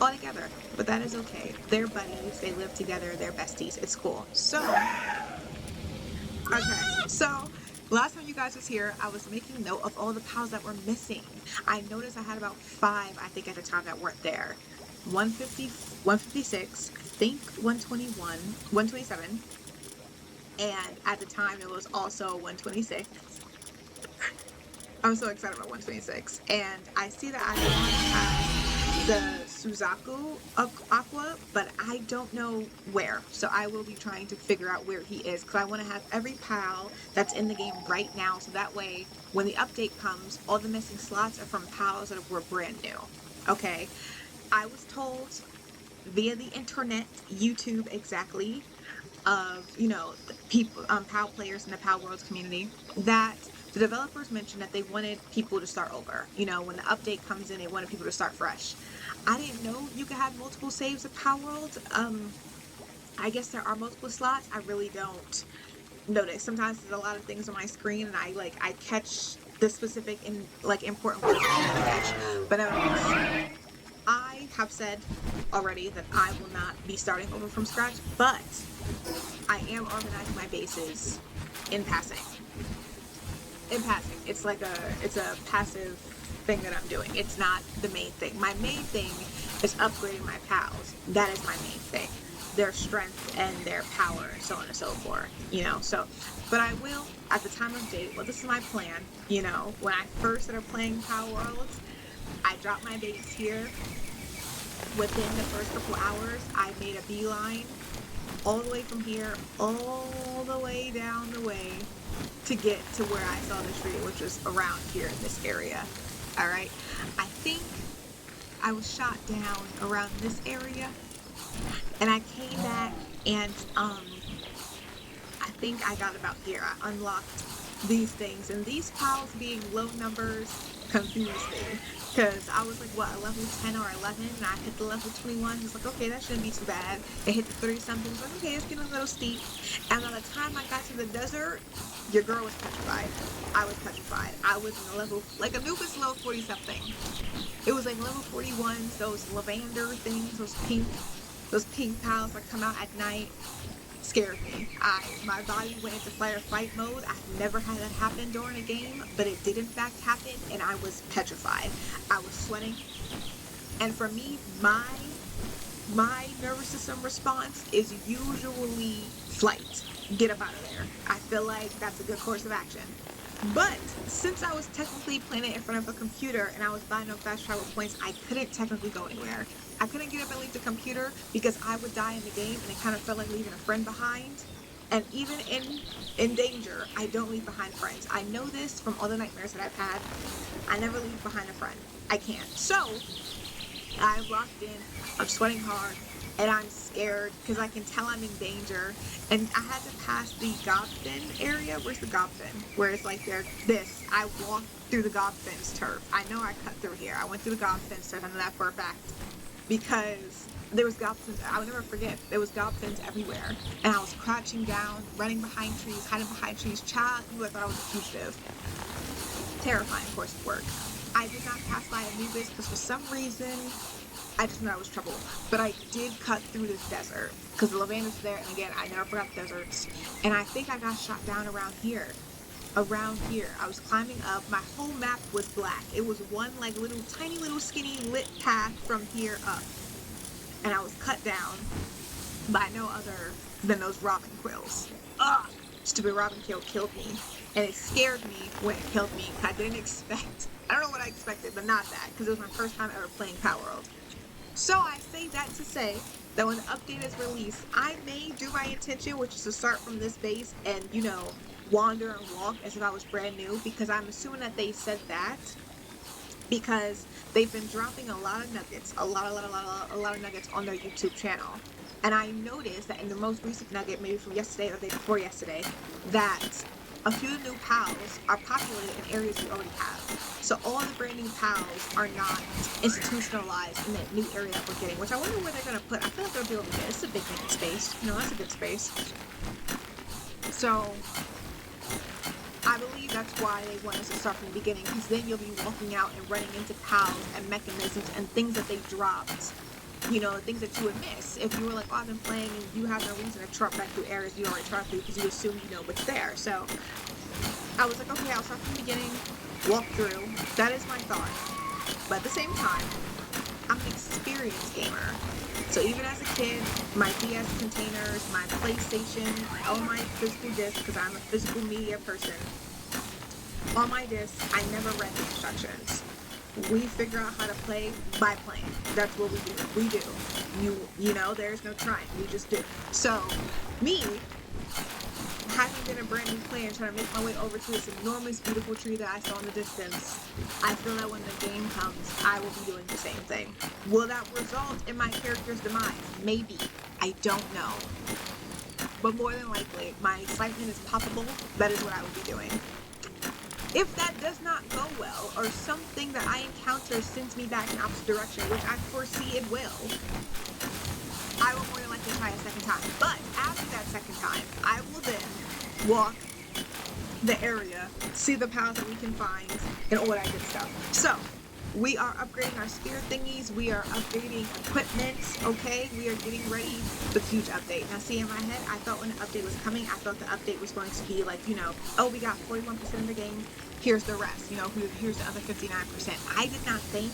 all together. But that is okay. They're buddies. They live together. They're besties. It's cool. So, okay. So, last time you guys was here, I was making note of all the pals that were missing. I noticed I had about five, I think, at the time that weren't there. 150, 156, I think 121, 127, and at the time it was also 126. I'm so excited about 126. And I see that I want to have the Suzaku Aqua, but I don't know where. So I will be trying to figure out where he is because I want to have every pal that's in the game right now. So that way, when the update comes, all the missing slots are from pals that were brand new. Okay. I was told via the internet, YouTube exactly, of the people, PAL players in the Palworld community, that the developers mentioned that they wanted people to start over. When the update comes in, they wanted people to start fresh. I didn't know you could have multiple saves of Palworld. I guess there are multiple slots. I really don't notice. Sometimes there's a lot of things on my screen, and I catch the specific important words I need to catch. But I have said already that I will not be starting over from scratch, but I am organizing my bases in passing. In passing. It's a passive thing that I'm doing. It's not the main thing. My main thing is upgrading my pals. That is my main thing. Their strength and their power, and so on and so forth. But I will, at the time of date, this is my plan, when I first started playing Palworld, I dropped my base here. Within the first couple hours, I made a beeline all the way from here, all the way down the way to get to where I saw the tree, which was around here in this area. All right. I think I was shot down around this area, and I came back, and I think I got about here. I unlocked these things, and these piles being low numbers confused me. Because I was like, what, a level 10 or 11, and I hit the level 21. It's like, okay, that shouldn't be too bad. It hit the 30-something. It's like, okay, it's getting a little steep. And by the time I got to the desert, your girl was petrified. I was petrified. I was in a level, Anubis level 40-something. It was like level 41, those lavender things, those pink piles that come out at night. Scared me. My body went into fight or fight mode. I've never had that happen during a game, but it did in fact happen, and I was petrified. I was sweating, and for me, my nervous system response is usually flight. Get up out of there. I feel like that's a good course of action. But since I was technically playing it in front of a computer and I was buying no fast travel points, I couldn't technically go anywhere. I couldn't get up and leave the computer because I would die in the game, and it kind of felt like leaving a friend behind. And even in danger, I don't leave behind friends. I know this from all the nightmares that I've had. I never leave behind a friend. I can't. So I'm locked in. I'm sweating hard. And I'm scared because I can tell I'm in danger. And I had to pass the Gobfin area. Where's the Gobfin? Where it's like I walked through the Gobfin's turf. I know I cut through here. I went through the Gobfin's turf. I know that for a fact. Because there was Gobfins. I would never forget. There was Gobfins everywhere. And I was crouching down, running behind trees, hiding behind trees. Child, I thought I was a fugitive. Terrifying course of work. I did not pass by Anubis because for some reason, I just knew I was trouble. But I did cut through this desert because the lavender's there, and again, I never forgot deserts. And I think I got shot down around here. Around here. I was climbing up. My whole map was black. It was one tiny little skinny lit path from here up. And I was cut down by no other than those robin quills. Ugh! Stupid robin quill killed me. And it scared me when it killed me. I didn't expect. I don't know what I expected, but not that. Because it was my first time ever playing Palworld. So I say that to say that when the update is released, I may do my intention, which is to start from this base and, wander and walk as if I was brand new, because I'm assuming that they said that because they've been dropping a lot of nuggets, a lot of nuggets on their YouTube channel. And I noticed that in the most recent nugget, maybe from yesterday or the day before yesterday, that a few new pals are populated in areas we already have. So all the brand new pals are not institutionalized in that new area that we're getting, which I wonder where they're going to put. I feel like they'll be over there. It's a big naked space. That's a good space. So I believe that's why they want us to start from the beginning, because then you'll be walking out and running into pals and mechanisms and things that they dropped you know, things that you would miss if you were like, oh, I've been playing and you have no reason to trot back through areas you already trot through because you assume you know what's there. So I was like, okay, I'll start from the beginning, walk through. That is my thought. But at the same time, I'm an experienced gamer. So even as a kid, my DS containers, my PlayStation, all my physical discs, because I'm a physical media person, on my discs, I never read the instructions. We figure out how to play by playing. That's what we do. We do. You know, there's no trying. We just do. So, me, having been a brand new player and trying to make my way over to this enormous, beautiful tree that I saw in the distance, I feel that when the game comes, I will be doing the same thing. Will that result in my character's demise? Maybe. I don't know. But more than likely, my excitement is palpable. That is what I will be doing. If that does not go well, or something that I encounter sends me back in opposite direction, which I foresee it will, I will more than likely try a second time. But after that second time, I will then walk the area, see the pals that we can find, and all that good stuff. So, we are upgrading our spear thingies, we are upgrading equipment, okay? We are getting ready for the huge update. Now see, in my head, I thought when the update was coming, I thought the update was going to be like, you know, oh, we got 41% of the game, here's the rest, you know, here's the other 59%. I did not think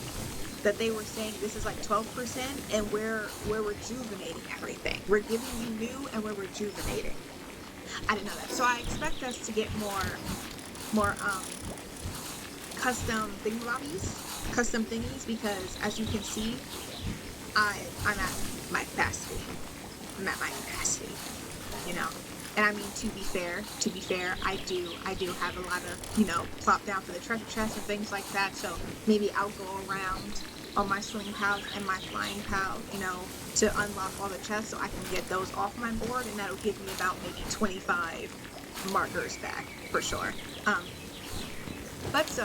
that they were saying this is like 12% and we're rejuvenating everything. We're giving you new and we're rejuvenating. I didn't know that. So I expect us to get more custom thingies, because as you can see, I'm at my capacity. I'm at my capacity, you know. And I mean, to be fair, I do have a lot of, you know, plop down for the treasure chest and things like that. So maybe I'll go around on my swing pals and my flying pal, you know, to unlock all the chests so I can get those off my board, and that'll give me about maybe 25 markers back for sure. But so,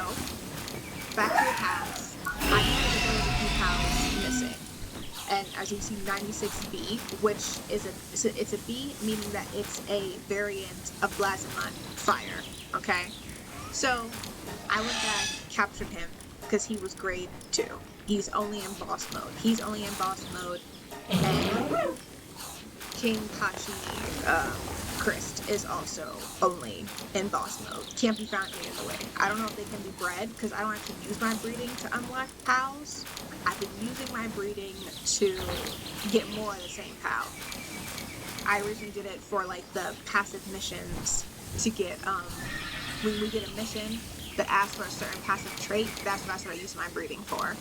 back to the pals. I know that there was a few pals missing. And as you can see, 96B, which is it's a B, meaning that it's a variant of Balazamut Fire, okay? So, I went back, captured him, because he was grade 2. He's only in boss mode. And King Kachi Christ is also only in boss mode. Can't be found any other way. I don't know if they can be bred, because I don't actually use my breeding to unlock pals. I've been using my breeding to get more of the same pal. I originally did it for like the passive missions to get, when we get a mission that asks for a certain passive trait, that's what I started using my breeding for.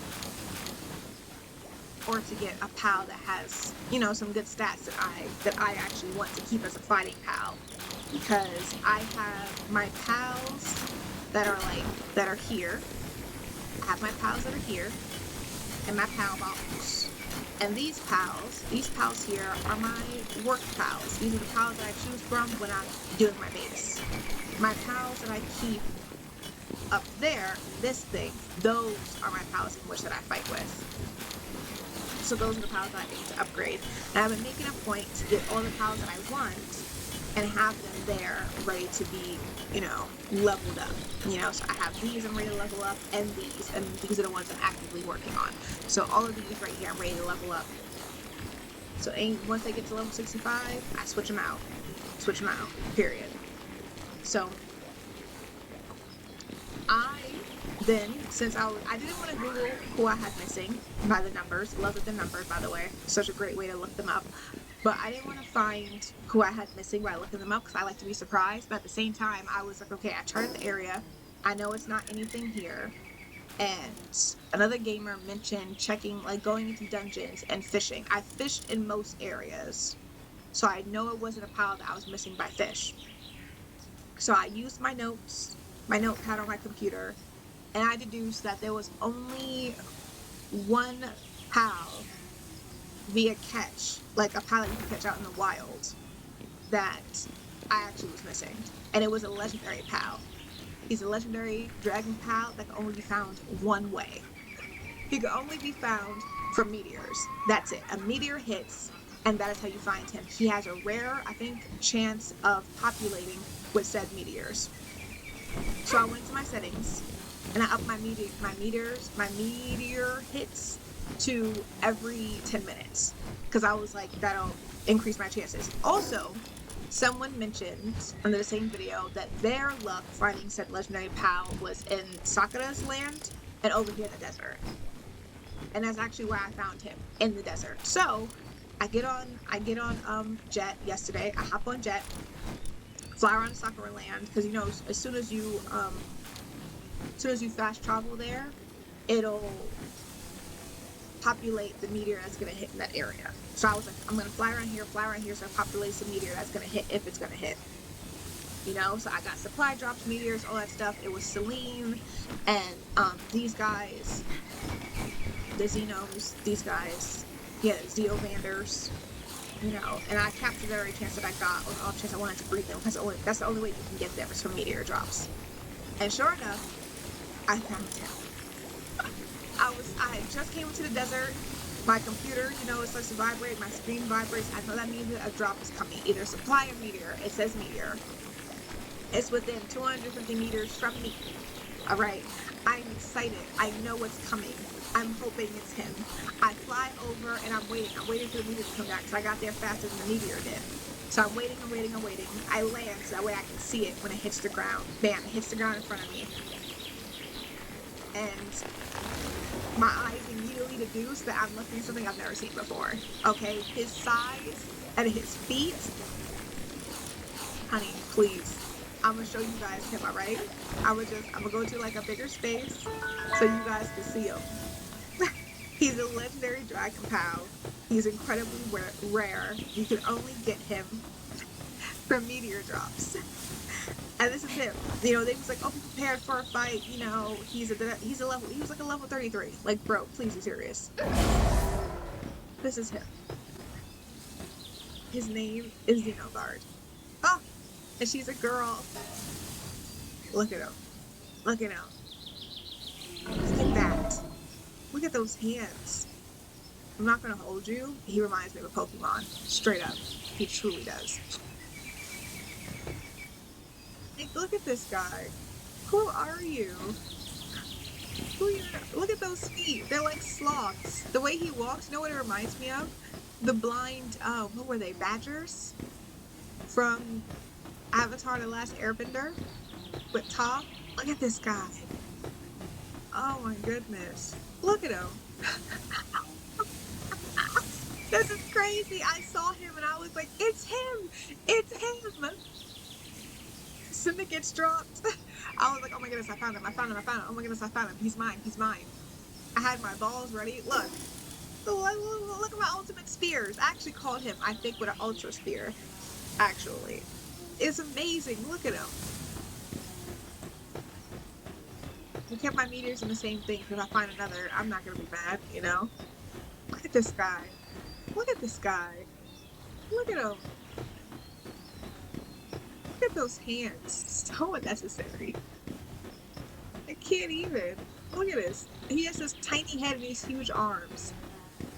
Or to get a pal that has, you know, some good stats that I actually want to keep as a fighting pal. Because I have my pals that are here. I have my pals that are here. And my pal boss. And these pals here are my work pals. These are the pals that I choose from when I'm doing my base. My pals that I keep up there, this thing, those are my pals in which that I fight with. So those are the pals that I need to upgrade. And I've been making a point to get all the pals that I want and have them there ready to be, you know, leveled up. You know, so I have these I'm ready to level up, and these are the ones I'm actively working on. So all of these right here I'm ready to level up. So once they get to level 65, I switch them out. Period. So then, since I didn't want to Google who I had missing by the numbers. Love the numbers, by the way. Such a great way to look them up. But I didn't want to find who I had missing by looking them up, because I like to be surprised. But at the same time, I was like, okay, I charted the area. I know it's not anything here. And another gamer mentioned checking, like going into dungeons and fishing. I fished in most areas. So I know it wasn't a pile that I was missing by fish. So I used my notes, my notepad on my computer, and I deduced that there was only one pal via catch, like a pal that you can catch out in the wild, that I actually was missing. And it was a legendary pal. He's a legendary dragon pal that can only be found one way. He can only be found from meteors. That's it. A meteor hits, and that is how you find him. He has a rare, I think, chance of populating with said meteors. So I went to my settings, and I upped my meteor hits to every 10 minutes because I was like, that'll increase my chances. Also, someone mentioned under the same video that their luck finding said legendary pal was in Sakura's land and over here in the desert. And that's actually where I found him, in the desert. So I get on Jet yesterday. I hop on Jet, fly around to Sakura land because, you know, as soon as you fast travel there, it'll populate the meteor that's gonna hit in that area. So I was like, I'm gonna fly around here, so it populates the meteor that's gonna hit if it's gonna hit. You know, so I got supply drops, meteors, all that stuff. It was Celine and these guys, the Xenos, these guys, yeah, Xenovanders, you know, and I captured every chance that I got, or the off chance I wanted to breed them, because that's the only way you can get them is from meteor drops. And sure enough, I found him. I just came into the desert. My computer, you know, it starts to vibrate. My screen vibrates. I know that means that a drop is coming. Either supply or meteor. It says meteor. It's within 250 meters from me. All right. I'm excited. I know what's coming. I'm hoping it's him. I fly over and I'm waiting. I'm waiting for the meteor to come back because I got there faster than the meteor did. So I'm waiting. I land so that way I can see it when it hits the ground. Bam, it hits the ground in front of me. And my eyes immediately deduce that I'm looking at something I've never seen before. Okay, his size and his feet. Honey, please. I'm gonna show you guys him, alright? I'm gonna go to like a bigger space so you guys can see him. He's a legendary dragon pal. He's incredibly rare. You can only get him from meteor drops. And this is him. You know, they was like, oh, be prepared for a fight. You know, he was like a level 33. Like, bro, please be serious. This is him. His name is Xenogard. Oh, and she's a girl. Look at him. Look at him. Look at that. Look at those hands. I'm not gonna hold you. He reminds me of a Pokemon. Straight up. He truly does. Like, look at this guy. Who are you? Look at those feet. They're like sloths. The way he walks, you know what it reminds me of? The blind, what were they? Badgers? From Avatar: The Last Airbender? With Toph? Look at this guy. Oh my goodness. Look at him. This is crazy. I saw him and I was like, it's him! It's him! Cinda gets dropped. I was like, oh my goodness, I found him. Oh my goodness, I found him. He's mine. I had my balls ready. Look at my ultimate spears. I actually caught him, I think, with an ultra spear. Actually. It's amazing. Look at him. I kept my meteors in the same thing, because if I find another, I'm not gonna be mad, you know? Look at this guy. Look at this guy. Look at him. Look at those hands. So unnecessary. I can't even. Look at this. He has this tiny head and these huge arms.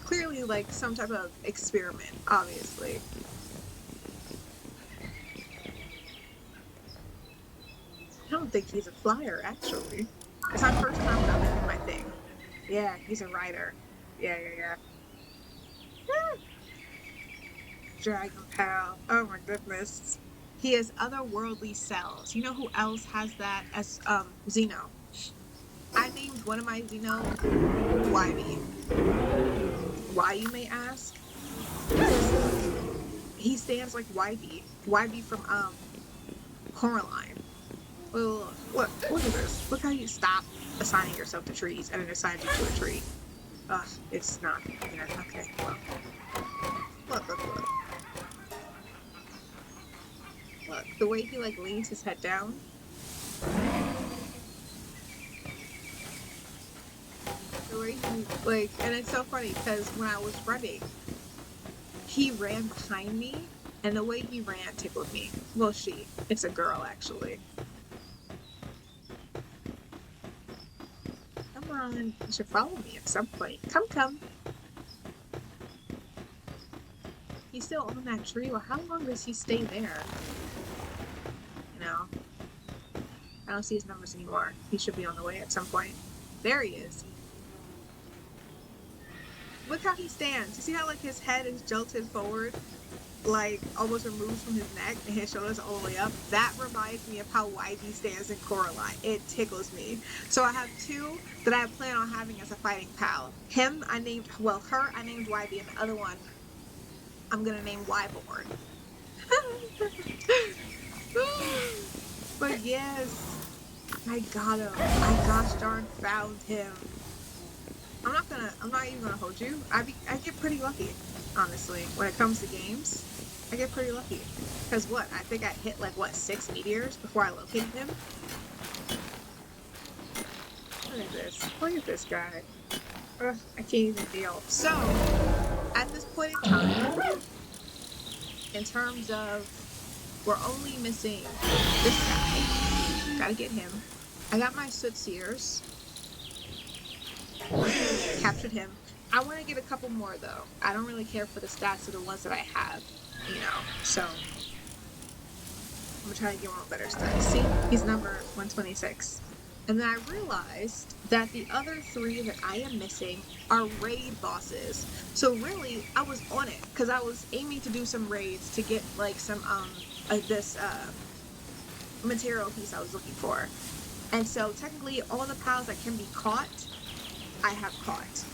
Clearly like some type of experiment, obviously. I don't think he's a flyer, actually. It's my first time without making my thing. Yeah, he's a rider. Yeah. Dragon pal. Oh my goodness. He has otherworldly cells. You know who else has that as Xeno? I named one of my Xeno Wybie. Why, you may ask? He stands like Wybie. Wybie from Coraline. Well, look at this. Look how you stop assigning yourself to trees and it assigns you to a tree. Ugh, it's not there. Okay, well. Look. Look, the way he like leans his head down. The way he like, and it's so funny because when I was running, he ran behind me, and the way he ran tickled me. Well, it's a girl actually. Come on, you should follow me at some point. Come. He's still on that tree. Well, how long does he stay there? You know, I don't see his numbers anymore. He should be on the way at some point. There he is. Look how he stands. You see how like his head is jolted forward, like almost removed from his neck, and his shoulders all the way up? That reminds me of how YB stands in Coraline. It tickles me. So I have two that I plan on having as a fighting pal. Him, I named, well, her, I named YB, and the other one, I'm gonna name Yborn. But yes, I got him. I gosh darn found him. I'm not even gonna hold you. I get pretty lucky, honestly, when it comes to games. I get pretty lucky. Cause what? I think I hit like what, 6 meteors before I located him? Look at this. Look at this guy. Ugh, I can't even deal. So, at this point in time, in terms of, we're only missing this guy. Gotta get him. I got my Soot Seers. Captured him. I want to get a couple more though. I don't really care for the stats of the ones that I have, you know. So I'm gonna try to get one better stats. See, he's number 126. And then I realized that the other 3 that I am missing are raid bosses. So really, I was on it because I was aiming to do some raids to get like some this material piece I was looking for. And so technically, all the pals that can be caught, I have caught.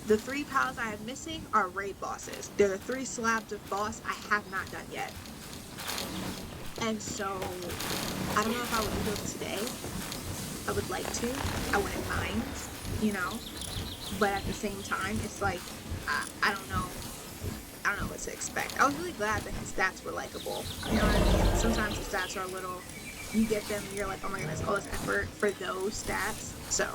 The 3 pals I am missing are raid bosses. They're the 3 slabs of boss I have not done yet. And so, I don't know if I would do those today. I would like to. I wouldn't mind, you know. But at the same time, it's like, I don't know. I don't know what to expect. I was really glad that his stats were likable. You know what I mean? Sometimes the stats are a little, you get them and you're like, oh my goodness, all this effort for those stats. So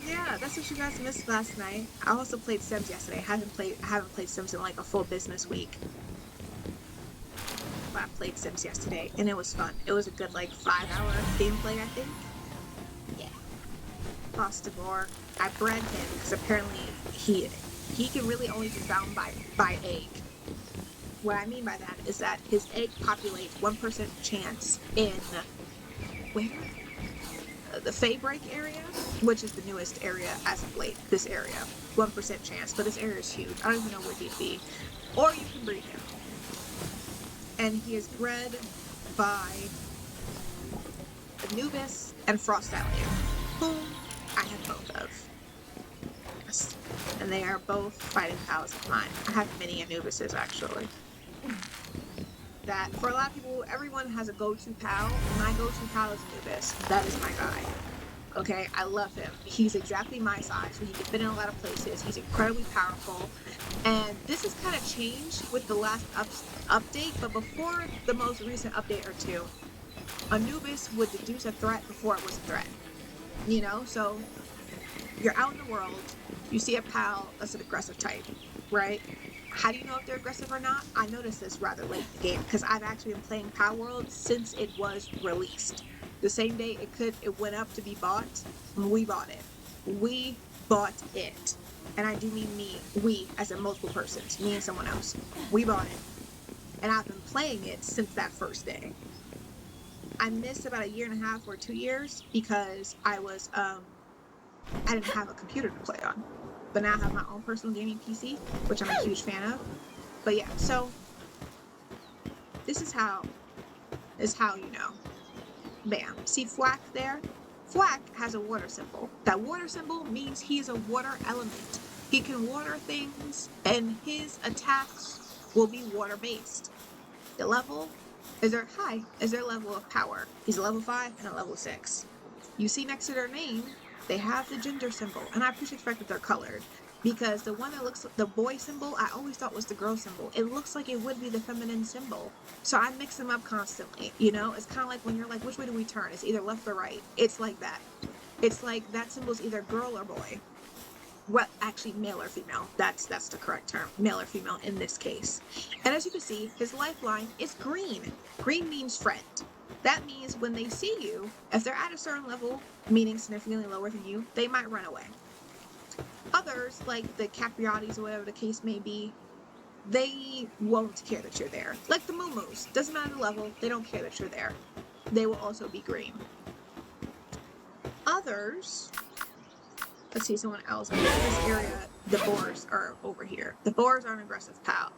yeah, that's what you guys missed last night. I also played Sims yesterday. I haven't played Sims in like a full business week. But I played Sims yesterday and it was fun. It was a good like 5-hour gameplay, I think. Yeah. Fostibor. I bred him because apparently he can really only be found by egg. What I mean by that is that his egg populates 1% chance in where? The Faybreak area, which is the newest area as of late. This area, 1% chance, but this area is huge. I don't even know where he'd be. Or you can breed him. And he is bred by Anubis and Frost Allium, whom I have both of. Yes. And they are both fighting pals of mine. I have many Anubises actually. That for a lot of people, everyone has a go-to pal. My go-to pal is Anubis. That is my guy. Okay, I love him. He's exactly my size, so he can fit in a lot of places. He's incredibly powerful. And this has kind of changed with the last update, but before the most recent update or 2, Anubis would deduce a threat before it was a threat. You know, so you're out in the world, you see a pal that's an aggressive type, right? How do you know if they're aggressive or not? I noticed this rather late in the game because I've actually been playing Palworld since it was released. The same day it went up to be bought, we bought it. We bought it. And I do mean we as in multiple persons, me and someone else. We bought it. And I've been playing it since that first day. I missed about 1.5 years or 2 years because I didn't have a computer to play on. But now I have my own personal gaming PC, which I'm a huge fan of. But yeah, so this is how you know. Bam. See Flack there? Flack has a water symbol. That water symbol means he's a water element. He can water things, and his attacks will be water-based. The level is their level of power. He's a level 5 and a level 6. You see next to their name, they have the gender symbol, and I appreciate the fact that they're colored. Because the one that looks like the boy symbol, I always thought was the girl symbol. It looks like it would be the feminine symbol. So I mix them up constantly, you know? It's kind of like when you're like, which way do we turn? It's either left or right. It's like that. It's like that symbol's either girl or boy. Well, actually, male or female. That's the correct term. Male or female in this case. And as you can see, his lifeline is green. Green means friend. That means when they see you, if they're at a certain level, meaning significantly lower than you, they might run away. Others, like the Capriatis or whatever the case may be, they won't care that you're there. Like the Moo-Moos. Doesn't matter the level, they don't care that you're there. They will also be green. Others Let's see someone else. In this area, the boars are over here. The boars are an aggressive pal.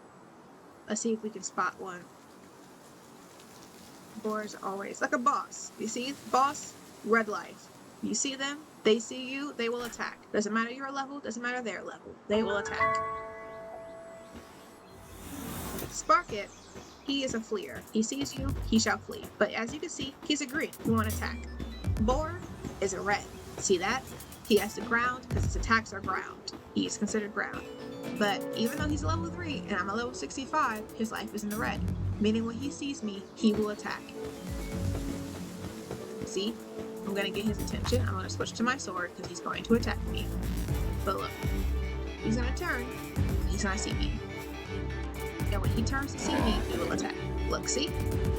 Let's see if we can spot one. Boars are always like a boss. You see, boss, red life. You see them, they see you, they will attack. Doesn't matter your level, doesn't matter their level. They will attack. Sparkit, he is a fleer. He sees you, he shall flee. But as you can see, he's a green. He won't attack. Boar is a red. See that? He has the ground because his attacks are ground. He is considered ground. But even though he's a level 3 and I'm a level 65, his life is in the red. Meaning when he sees me, he will attack. See? I'm going to get his attention. I'm going to switch to my sword because he's going to attack me. But look, he's going to turn. He's going to see me. And when he turns to see me, he will attack. Look, see?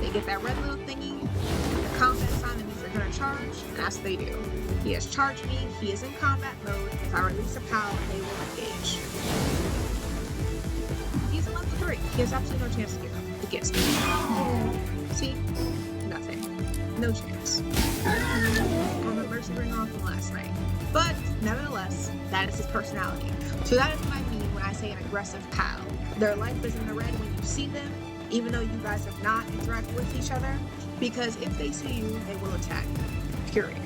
They get that red little thingy. The combat sign that means they're going to charge. And that's what they do. He has charged me. He is in combat mode. If I release a POW, they will engage. He's a level 3. He has absolutely no chance to get against me. See? Nothing. No chance. I'm a mercy ring off from last night. But, nevertheless, that is his personality. So that is what I mean when I say an aggressive POW. Their life is in the red when you see them, even though you guys have not interacted with each other, because if they see you, they will attack. Period.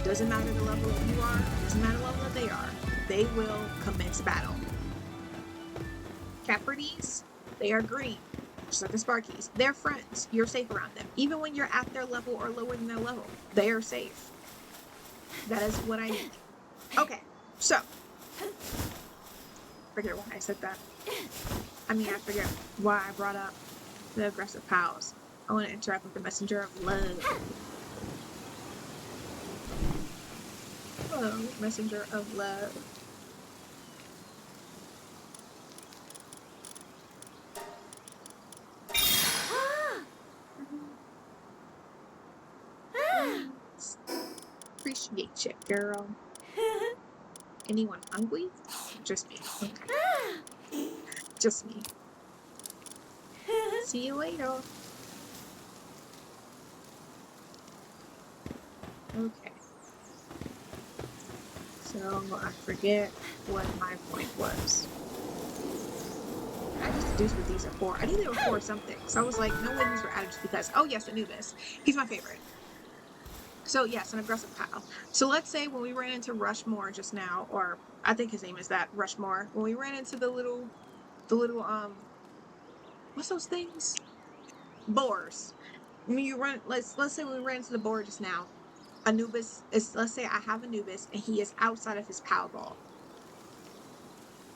Doesn't matter the level that you are, doesn't matter the level that they are. They will commence battle. Caprides, they are green. Just like the Sparkies. They're friends. You're safe around them. Even when you're at their level or lower than their level, they are safe. That is what I mean. Okay, so. Forget why I said that. I mean, I forget why I brought up the aggressive POWs. I want to interact with the messenger of love. Hello, messenger of love. Appreciate you, girl. Anyone hungry? Just me. Okay. Just me. See you later. Okay. So, I forget what my point was. I just deduced what these are for. I knew they were for something. So I was like, no way these were added just because. Oh yes, Anubis. He's my favorite. So yes, an aggressive POW. So let's say when we ran into Rushmore just now, or I think his name is that, Rushmore. When we ran into the little, what's those things? Boars. When you run, let's say we ran into the boar just now. Anubis is, let's say I have Anubis and he is outside of his POW ball.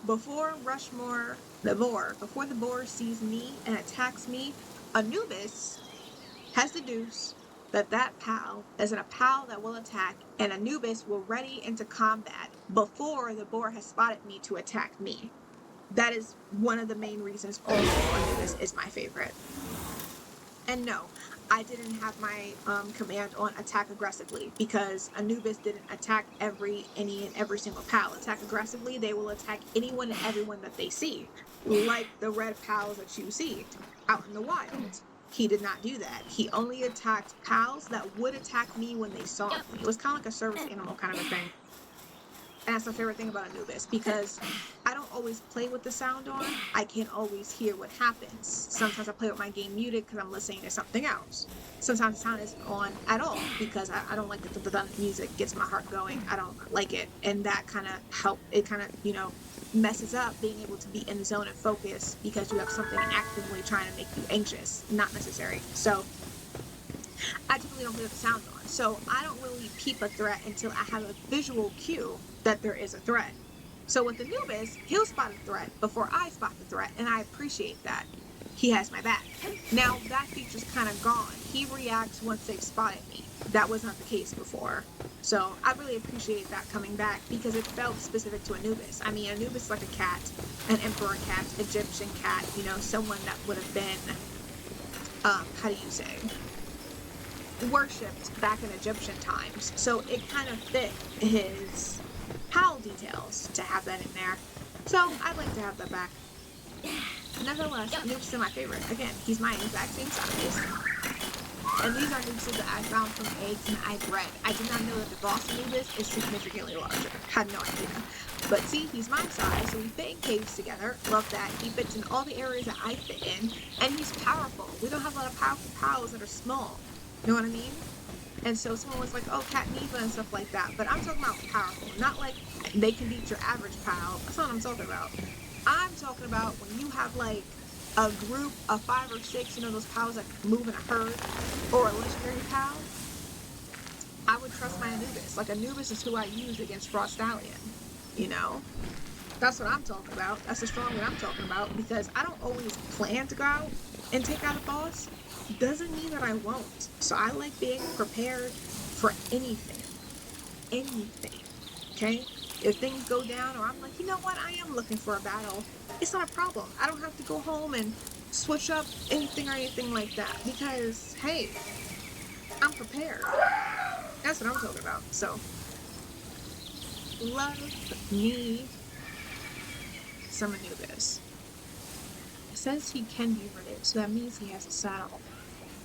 Before Rushmore, before the boar sees me and attacks me, Anubis has deduced that POW isn't a POW that will attack, and Anubis will ready into combat before the boar has spotted me to attack me. That is one of the main reasons also Anubis is my favorite. And no, I didn't have my command on attack aggressively because Anubis didn't attack any and every single POW. Attack aggressively, they will attack anyone and everyone that they see, like the red POWs that you see out in the wild. He did not do that. He only attacked POWs that would attack me when they saw me. It was kind of like a service animal kind of a thing. And that's my favorite thing about Anubis, because I don't always play with the sound on. I can't always hear what happens. Sometimes I play with my game muted because I'm listening to something else. Sometimes the sound isn't on at all because I don't like the music gets my heart going. I don't like it. And that kind of messes up being able to be in the zone and focus because you have something actively trying to make you anxious. Not necessary. So I typically don't play with the sound on. So I don't really peep a threat until I have a visual cue that there is a threat. So with Anubis, he'll spot a threat before I spot the threat, and I appreciate that. He has my back. Now that feature's kind of gone. He reacts once they've spotted me. That was not the case before. So I really appreciate that coming back because it felt specific to Anubis. I mean, Anubis is like a cat, an emperor cat, Egyptian cat, someone that would have been, how do you say, worshipped back in Egyptian times. So it kind of fit his POW details to have that in there. So I'd like to have that back. Nevertheless, Anubis is my favorite. Again, he's my exact same size. And these are nubises that I found from eggs and I bred. I did not know that the boss nubis is significantly larger. Had no idea. But see, he's my size, so we fit in caves together. Love that. He fits in all the areas that I fit in, and he's powerful. We don't have a lot of powerful pals that are small. You know what I mean? And so someone was like, oh, Cat Neva and stuff like that. But I'm talking about powerful, not like they can beat your average pal. That's not what I'm talking about. I'm talking about when you have like a group of 5 or 6, you know, those pals that move in a herd, or a legendary pal. I would trust my Anubis. Like Anubis is who I use against Frost Stallion. You know? That's what I'm talking about. That's the strong that I'm talking about, because I don't always plan to go out and take out a boss. Doesn't mean that I won't. So I like being prepared for anything. Anything. Okay? If things go down, or I'm like, you know what, I am looking for a battle, it's not a problem. I don't have to go home and switch up anything or anything like that, because, hey, I'm prepared. That's what I'm talking about. So, love me some Anubis. It says he can be rid, so that means he has a saddle.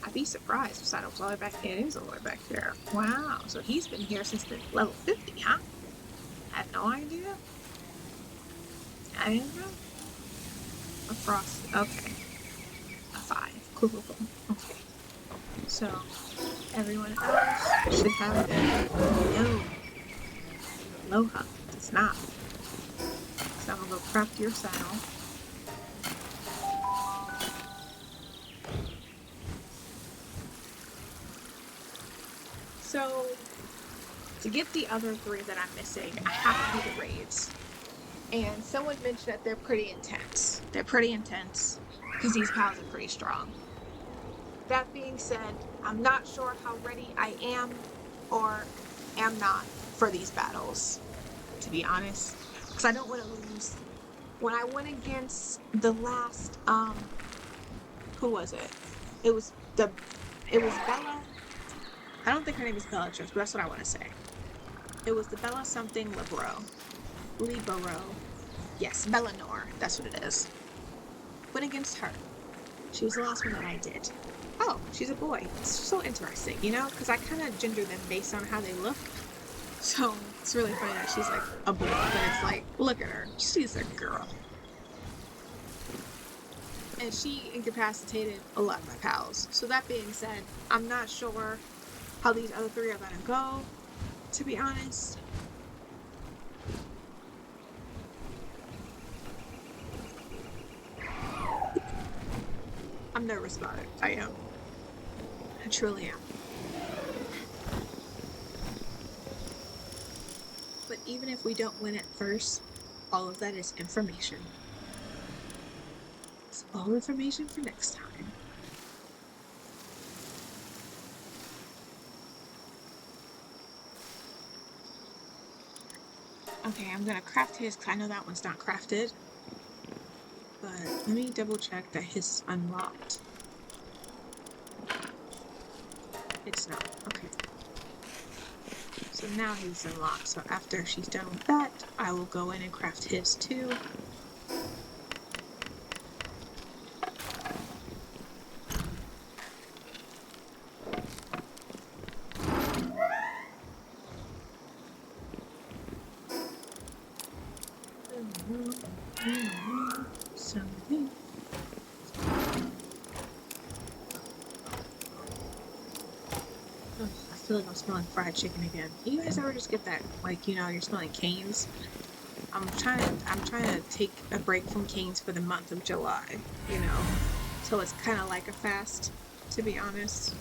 I'd be surprised if saddle's all the way back here. It is all the way back there. Wow, so he's been here since the level 50, huh? I had no idea. I didn't know. A frost. Okay. A 5. Cool. Okay. So, everyone else should have it. No. Aloha does not. So I'm gonna go craft your saddle. So, to get the other 3 that I'm missing, I have to do the raids. And someone mentioned that they're pretty intense. They're pretty intense because these pals are pretty strong. That being said, I'm not sure how ready I am or am not for these battles, to be honest, because I don't want to lose. When I went against the last, who was it? It was Bella. I don't think her name is Bellatrix, but that's what I want to say. It was the Bella something Libero. Yes, Bellanor. That's what it is. Went against her. She was the last one that I did. Oh, she's a boy. It's so interesting, you know? Because I kind of gender them based on how they look. So it's really funny that she's like a boy, but it's like, look at her. She's a girl. And she incapacitated a lot of my pals. So that being said, I'm not sure how these other 3 are going to go, to be honest. I'm nervous about it. I am. I truly am. But even if we don't win at first, all of that is information. It's all information for next time. Okay, I'm gonna craft his because I know that one's not crafted. But let me double check that his is unlocked. It's not. Okay. So now he's unlocked. So after she's done with that, I will go in and craft his too. Something. Oh, I feel like I'm smelling fried chicken again. You guys ever just get that, like, you know, you're smelling canes? I'm trying to take a break from canes for the month of July, you know. So it's kind of like a fast, to be honest.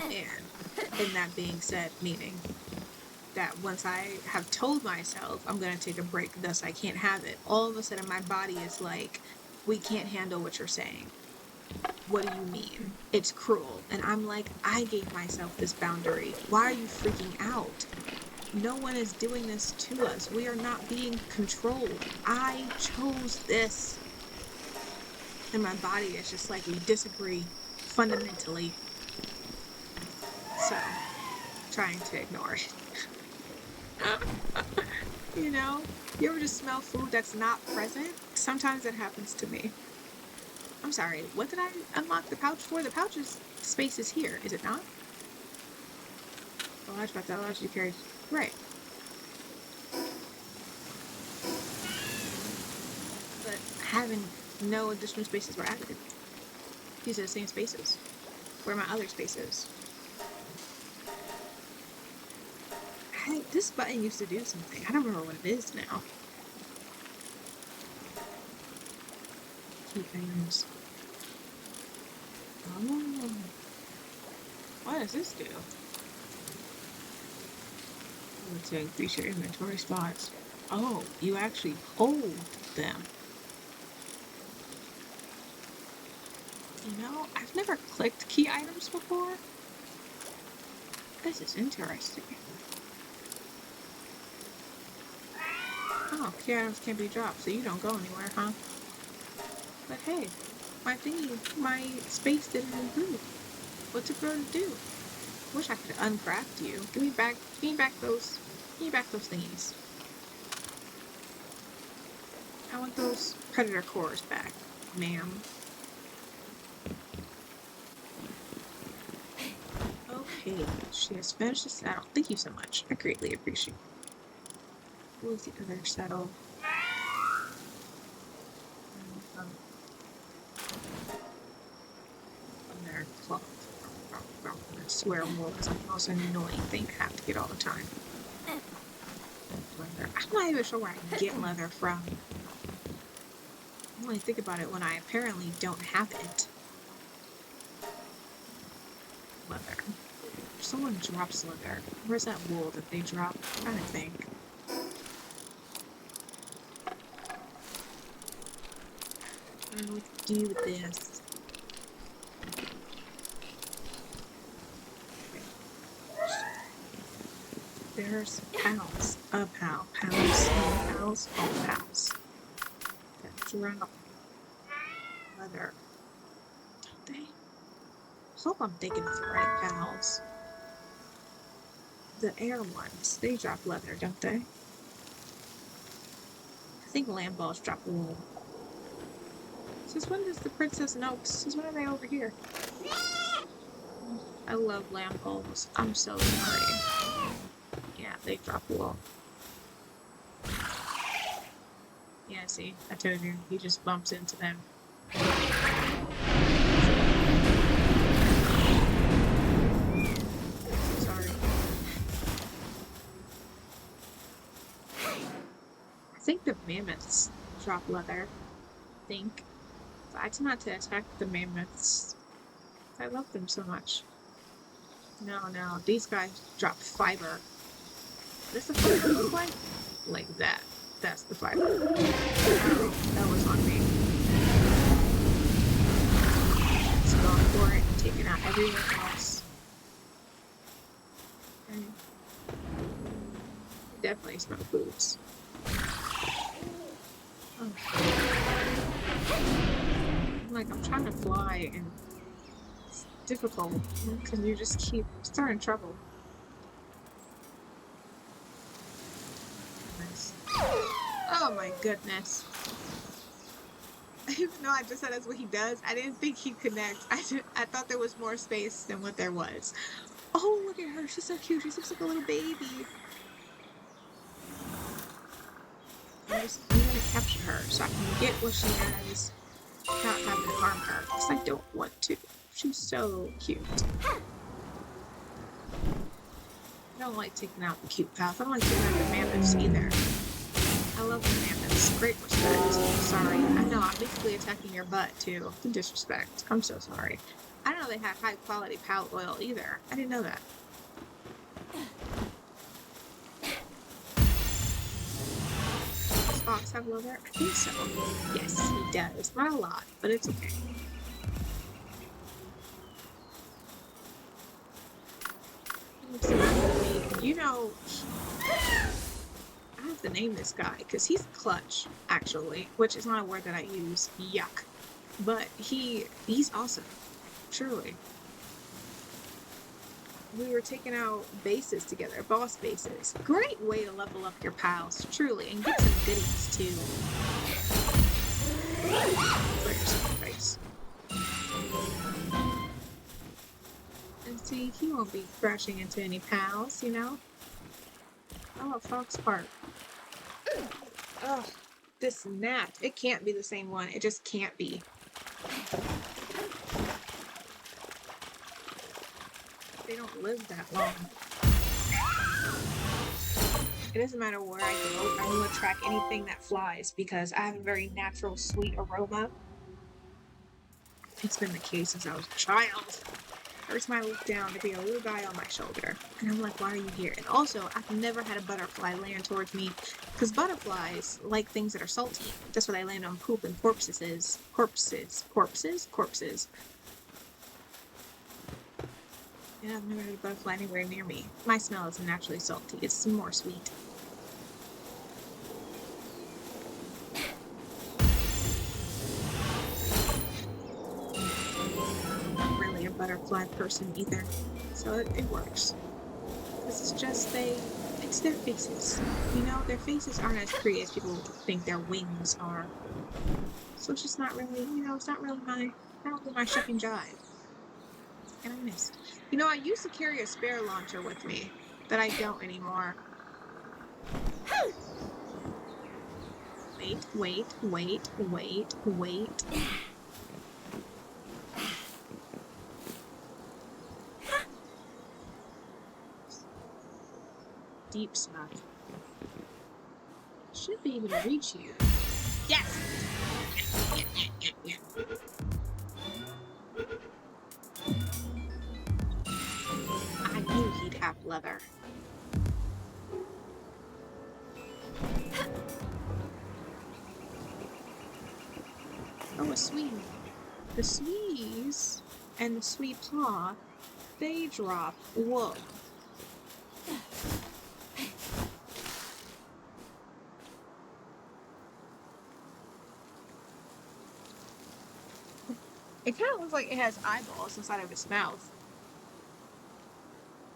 And that being said, meaning that once I have told myself I'm going to take a break, thus I can't have it, all of a sudden my body is like, we can't handle what you're saying. What do you mean? It's cruel. And I'm like, I gave myself this boundary. Why are you freaking out? No one is doing this to us. We are not being controlled. I chose this. And my body is just like, we disagree fundamentally. So, trying to ignore it. You know? You ever just smell food that's not present? Sometimes it happens to me. I'm sorry, what did I unlock the pouch for? The pouch's space is here, is it not? The large pouch that allows you to carry. Right. But having no additional spaces were added. These are the same spaces. Where are my other spaces? This button used to do something. I don't remember what it is now. Key items. Oh. What does this do? To increase your inventory spots. Oh, you actually hold them. You know, I've never clicked key items before. This is interesting. Oh, key items can be dropped, so you don't go anywhere, huh? But hey, my space didn't improve. What's it going to do? Wish I could uncraft you. Give me back those thingies. I want those predator cores back, ma'am. Okay, she has finished the saddle. Thank you so much. I greatly appreciate it. What was the other saddle? Another cloth. I swear wool is the most annoying thing to have to get all the time. Leather. I'm not even sure where I can get leather from. I only think about it when I apparently don't have it. Leather. Someone drops leather. Where's that wool that they drop? I'm trying to think. I don't know what to do with this. There's pals. A pal. Pals. All pals. All pals. That drop leather. Don't they? Hope I'm thinking of the right pals. The air ones. They drop leather, don't they? I think land balls drop wool. Since when does the princess know? Since when are they over here? I love lamp balls. I'm so sorry. Yeah, they drop wool. Yeah, see, I told you, he just bumps into them. Sorry. I think the mammoths drop leather. I think. But I tend not to attack the mammoths. I love them so much. No, these guys drop fiber. This the fiber look like? Like that. That's the fiber. Oh, that was on me. It's going for it and taking out everyone else. Okay. Definitely smell boots. Okay. I'm trying to fly and it's difficult because you just keep starting trouble. Oh my goodness. Even though I just said that's what he does, I didn't think he'd connect. I thought there was more space than what there was. Oh, look at her. She's so cute. She looks like a little baby. I'm gonna capture her so I can get what she has without having to harm her. Because I don't want to. She's so cute. I don't like taking out the cute pals. I don't like taking out the mammoths either. I love the mammoths. Great respect. Sorry. I know, I'm basically attacking your butt, too. Disrespect. I'm so sorry. I didn't know they had high quality pallet oil either. I didn't know that. Does Fox have leather? I think so. Yes, he does. Not a lot, but it's okay. You know, I have to name this guy because he's clutch, actually, which is not a word that I use. Yuck. But he's awesome. Truly. We were taking out bases together, boss bases. Great way to level up your pals, truly, and get some goodies too. Put yourself in the face. he won't be crashing into any pals, you know? Oh, Fox Park. Ugh, this gnat. It can't be the same one. It just can't be. They don't live that long. It doesn't matter where I go, I will attract anything that flies because I have a very natural sweet aroma. It's been the case since I was a child. Every time I look down, there'd be a little guy on my shoulder. And I'm like, why are you here? And also, I've never had a butterfly land towards me. Because butterflies like things that are salty. That's why they land on poop and corpses. Corpses. Yeah, I've never had a butterfly anywhere near me. My smell isn't naturally salty. It's more sweet. Butterfly person either, so it works. This is just it's their faces. You know, their faces aren't as pretty as people think their wings are. So it's just not really, it's not really my shuck and jive. And I missed. You know, I used to carry a spare launcher with me, but I don't anymore. Wait. Deep snuff. Should be able to reach you. Yes! I knew he'd have leather. Oh, a Swede. The Swedes and the Swede Paw, they drop wool. It kind of looks like it has eyeballs inside of its mouth.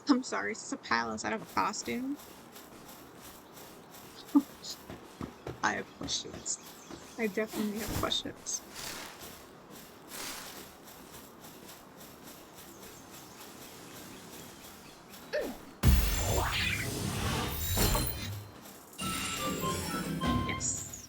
I'm sorry, is this a pal inside of a costume? I have questions. I definitely have questions. Yes.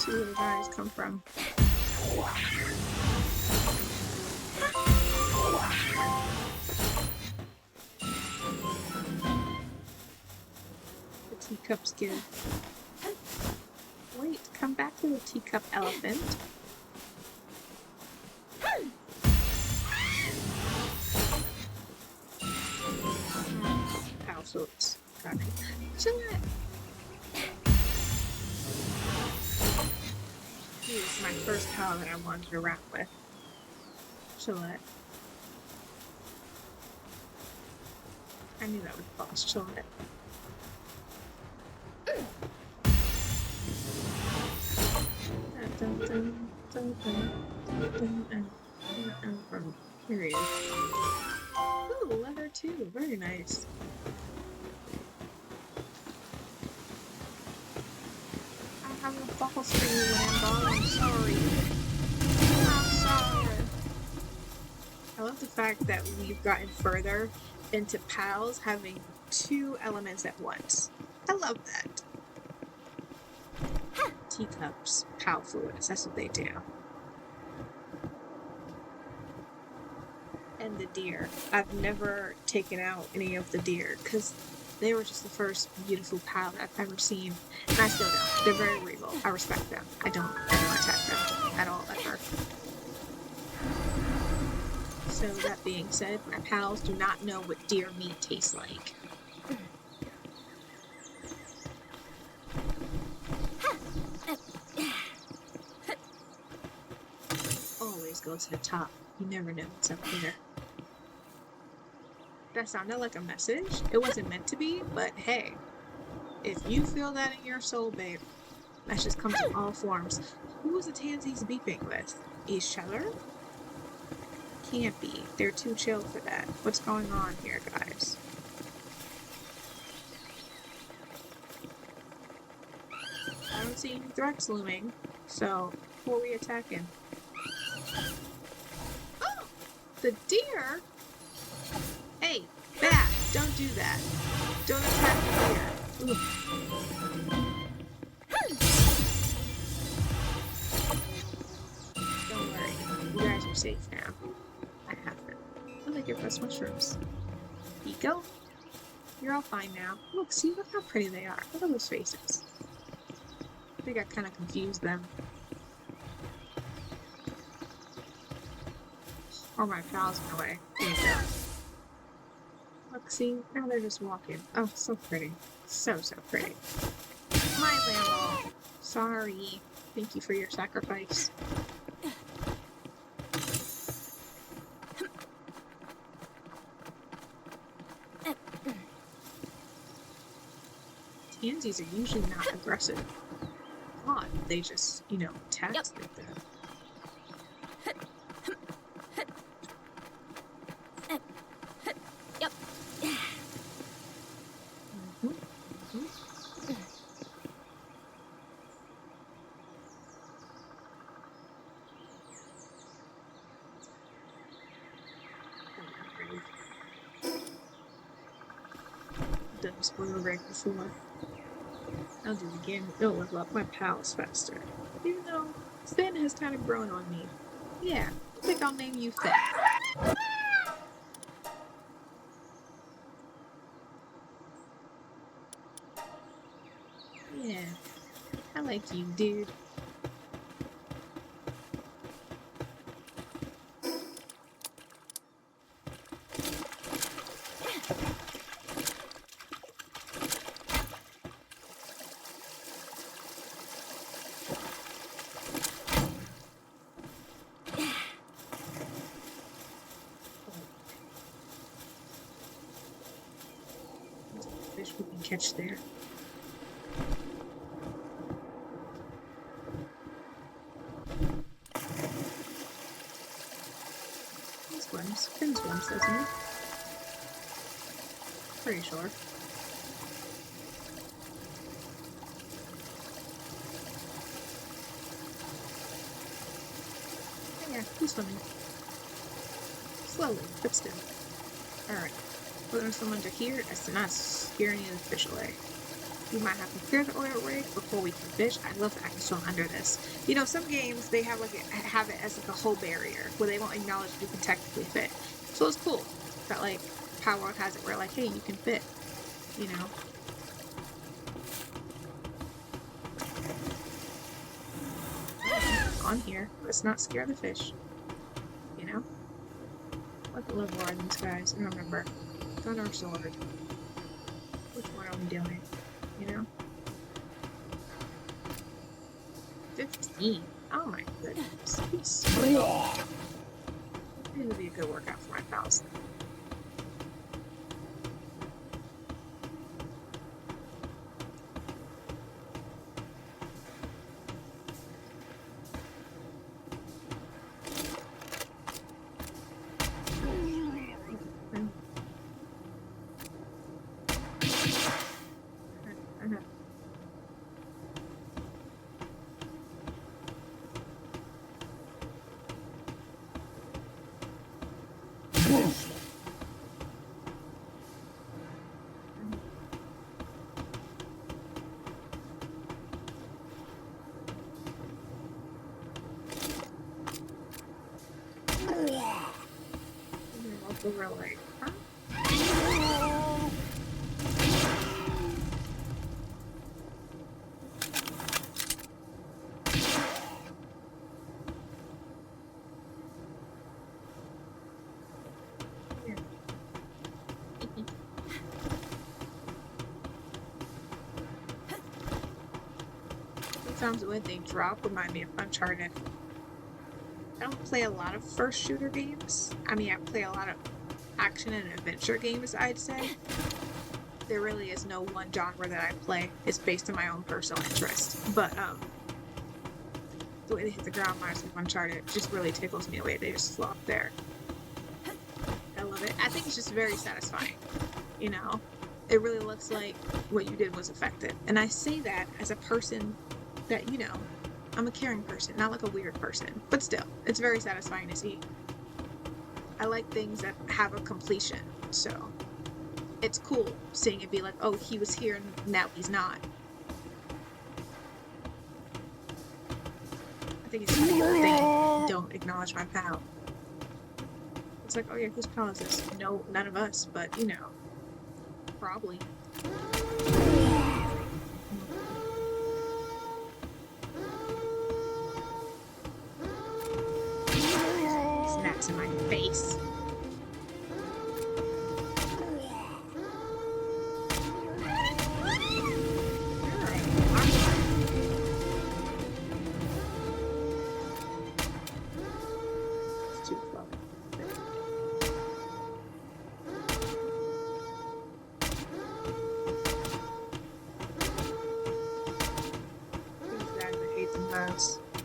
Two little guys come from. The teacups give. Wait, come back to the teacup elephant. Households. Got it. Gillette. He was my first pal that I wandered around with. Gillette. I knew that would boss Gillette. Here he is. Ooh, leather too. Very nice. I have a balls for you, Lamball. I'm sorry. I love the fact that we've gotten further into pals having two elements at once. I love that. Teacups, pal fluids, that's what they do. And the deer. I've never taken out any of the deer because they were just the first beautiful pal that I've ever seen. And I still don't. They're very regal. I respect them. I don't attack them at all, ever. So that being said, my pals do not know what deer meat tastes like. Always go to the top. You never know what's up there. That sounded like a message. It wasn't meant to be, but hey, if you feel that in your soul, babe, That just comes in all forms. Who is the Tansies beefing with? Each other? Can't be. They're too chill for that. What's going on here, guys? I don't see any threats looming, so who are we attacking? Oh! The deer? Hey, bat! Don't do that. Don't attack the deer. Oof. Don't worry. You guys are safe now. I have them. I'm gonna give us mushrooms. Eco? You're all fine now. Look, see, look how pretty they are. Look at those faces. I think I kind of confused them. Or my pals in a way. There you go. Look, see, now they're just walking. Oh, so pretty. So, so pretty. My landlord. Sorry. Thank you for your sacrifice. Tansies are usually not aggressive. God, they just, you know, attack like that. Done this spoiler right before. I'll do it again. It'll level up my pals faster. Even though Finn has kind of grown on me. Yeah, I think I'll name you Finn. Yeah, I like you, dude. Fish we can catch there. He swims. Finn swims, doesn't he? Pretty sure. Yeah, he's swimming. Slowly, but still. Alright. We're gonna swim under here as to not scare any of the fish away. We might have to clear the oil rig before we can fish. I love that I can swim under this. You know, some games they have have it as like a whole barrier where they won't acknowledge you can technically fit. So it's cool that like Palworld has it where like, hey, you can fit. You know. On here, let's not scare the fish. You know. What level are these guys? I don't remember. Gun or sword? Which one are we doing? You know? 15. Oh my goodness. Maybe it'll be a good workout for my pals. We're like, huh? Yeah. Sometimes the way they drop remind me of Uncharted. I don't play a lot of first shooter games. I mean, I play a lot of action and adventure games, I'd say. there really is no one genre that I play. It's based on my own personal interest. But the way they hit the ground reminds me of Uncharted. Just really tickles me the way they just flow up there. I love it. I think it's just very satisfying. You know, it really looks like what you did was effective. And I say that as a person that, you know, I'm a caring person, not like a weird person. But still, it's very satisfying to see. I like things that have a completion. So it's cool seeing it be like, oh, he was here and now he's not. I think it's a funny thing. Don't acknowledge my pal. It's like, oh yeah, whose pal is this? No, none of us, but you know, probably. Snaps in my face.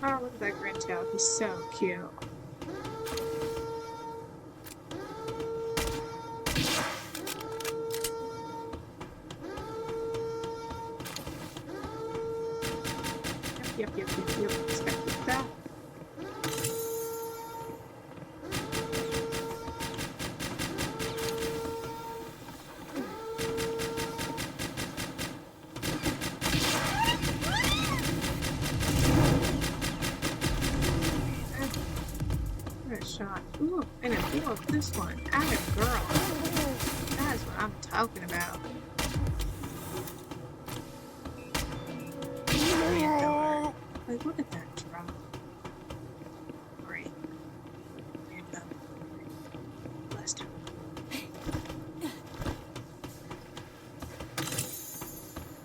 Oh, look at that Grintail. He's so cute. Yep. Expected that. Shot. Ooh, and a blow up this one. Atta girl. That is what I'm talking about. Like, look at that drop. Alright. Last time.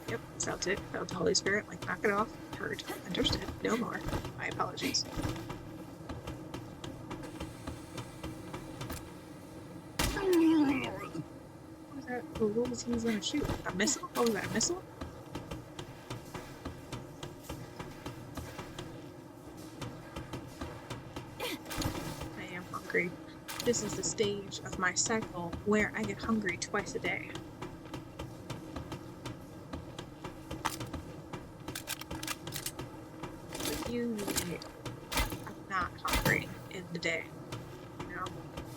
Yep, felt it. Felt the Holy Spirit. Like, knock it off. Heard. Understood. No more. My apologies. What was he gonna shoot? A missile? Oh, was that a missile? I am hungry. This is the stage of my cycle where I get hungry twice a day. But usually, I'm not hungry in the day. You know,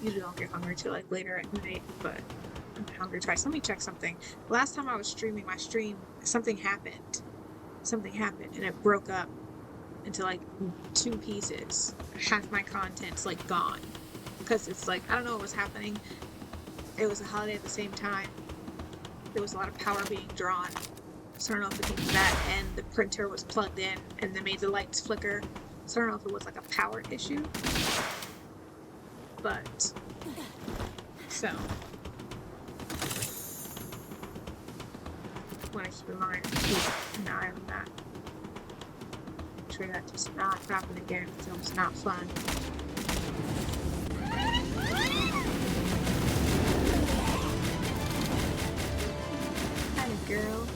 usually don't get hungry till like later at night, but I'm hungry twice. Let me check something. Last time I was streaming my stream, something happened. Something happened and it broke up into like 2 pieces. Half my content's like gone. Because it's like, I don't know what was happening. It was a holiday at the same time. There was a lot of power being drawn. So I don't know if it came to that and the printer was plugged in and they made the lights flicker. So I don't know if it was like a power issue. But, so. Want to keep in mind, keep an eye on that. Make sure that does not happen again. It's not fun. Hi, girl.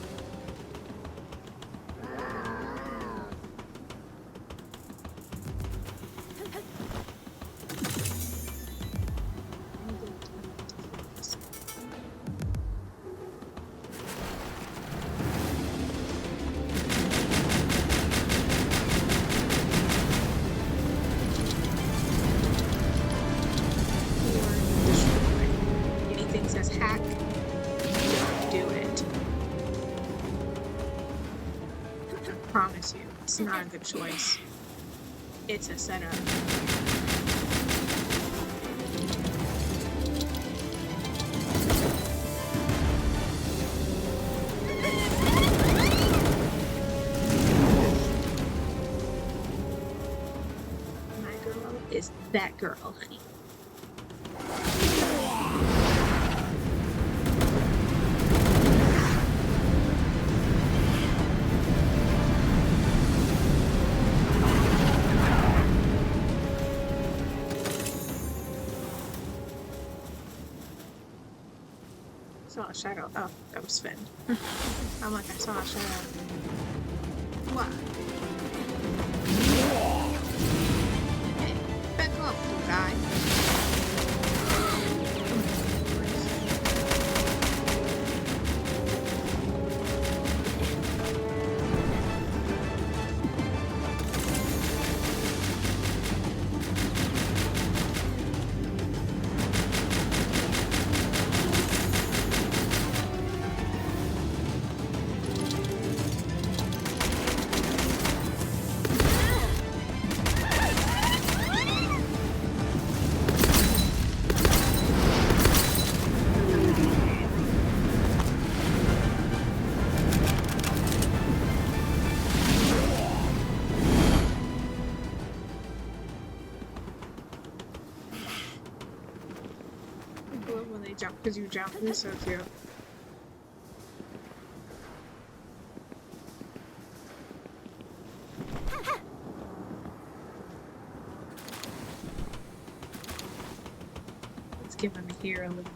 It's not a good choice. It's a setup. My girl is that girl, honey. Saw a shadow. Oh, that was Finn. I'm like, I saw a shadow. What? Hey, back up, little guy. When they jump, because you jump, it's so cute. Let's give him here a little bit.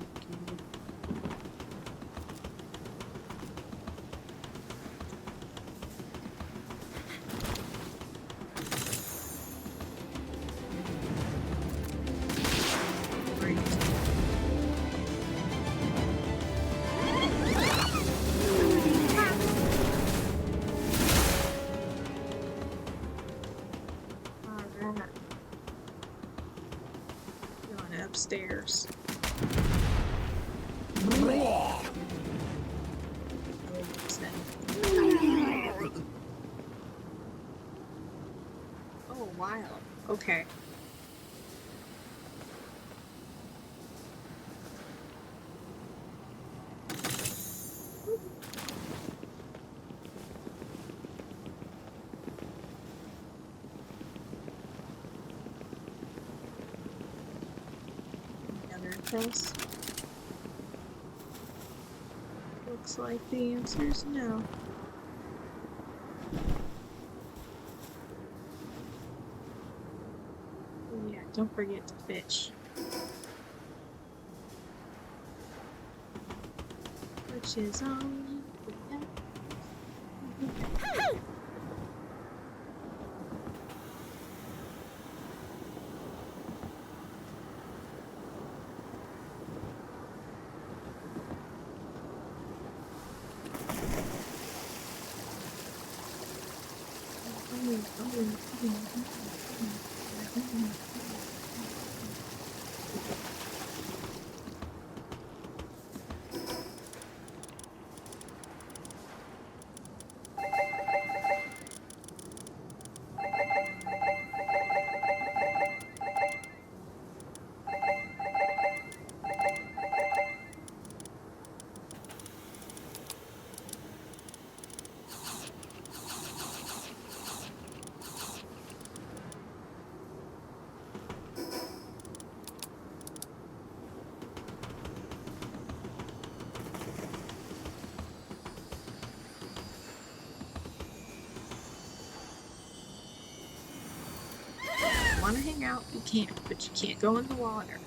Upstairs. Oh, wow. Okay. This. Looks like the answer is no. Oh, yeah, don't forget to fish. Which is on. Want to hang out, you can, but you can't go in the water.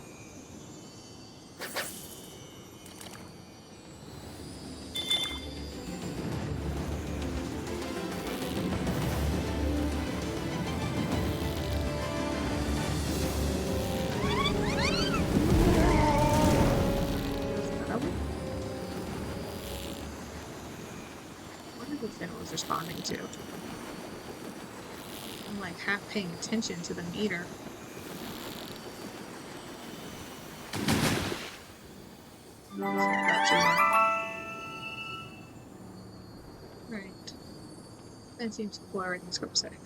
What are the Xenos responding to? I'm like half paying attention to the meter. Right. That seems to pull everything's copacetic.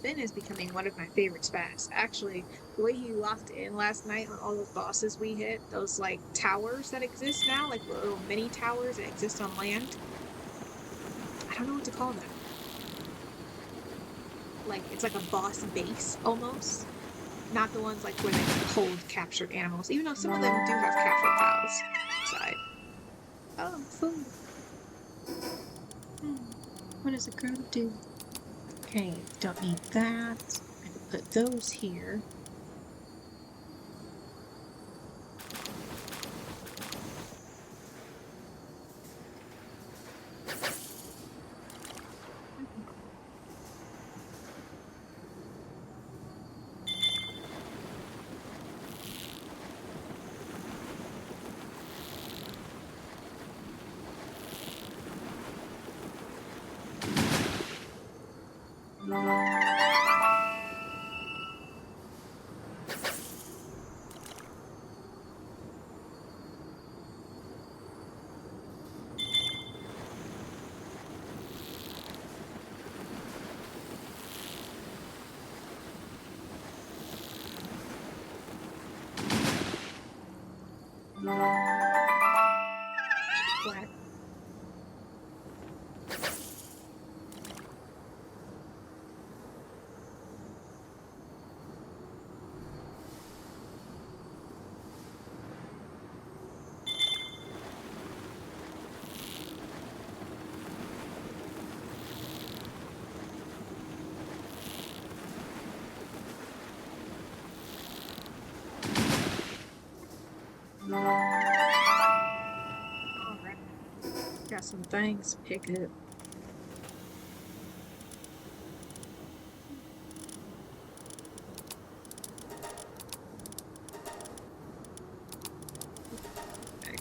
Finn is becoming one of my favorite spats. Actually, the way he locked in last night on all those bosses we hit, those like towers that exist now, like little mini towers that exist on land. I don't know what to call them. Like, it's like a boss base almost. Not the ones like where they hold captured animals, even though some of them do have captured cows inside. Oh, food. What does a girl do? Okay, don't need that. I can put those here. Black. Alright. Got some things to pick up.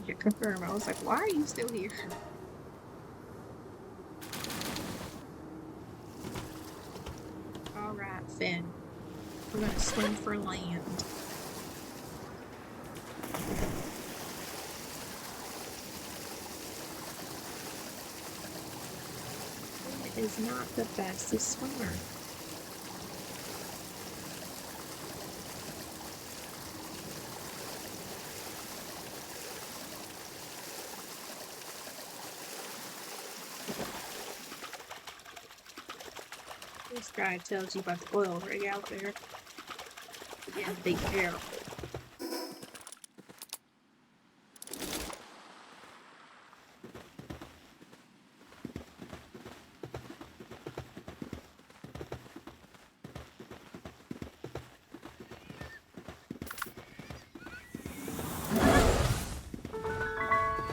I confirm. I was like, why are you still here? Alright, Finn. We're gonna swim for land. Finn is not the fastest swimmer. This guy tells you about the oil rig out there. Again, be careful.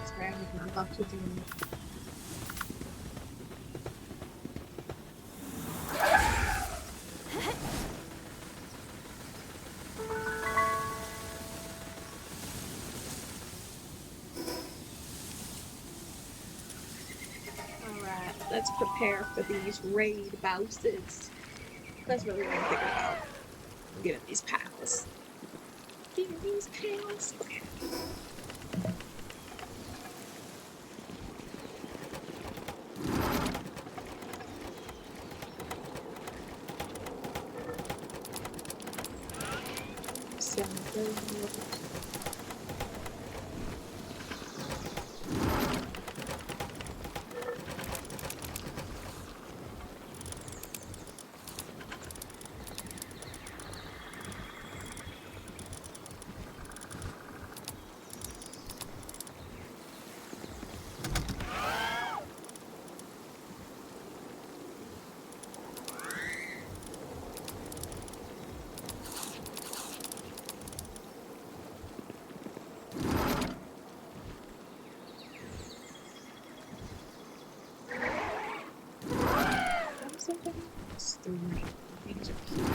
Sorry, I'm about to do. Let's prepare for these raid bosses. That's what we're gonna think about. Getting these pals. Getting these pals. Okay. Things are cute.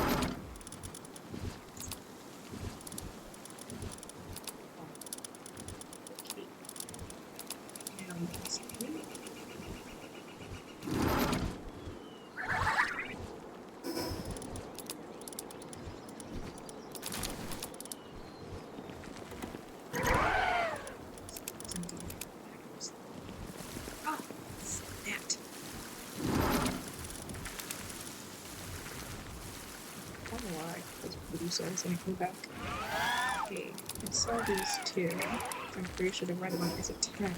Okay. Now you can see me. Oh, snap. I don't know why those producers and come back. Okay, I saw these two. I'm pretty sure the red one is a 10. And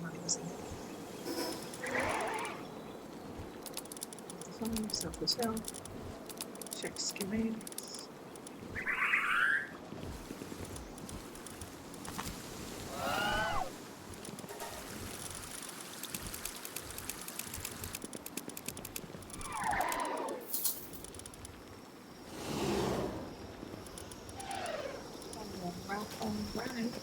one is a phone, self-to-self. Check schematics. Alright.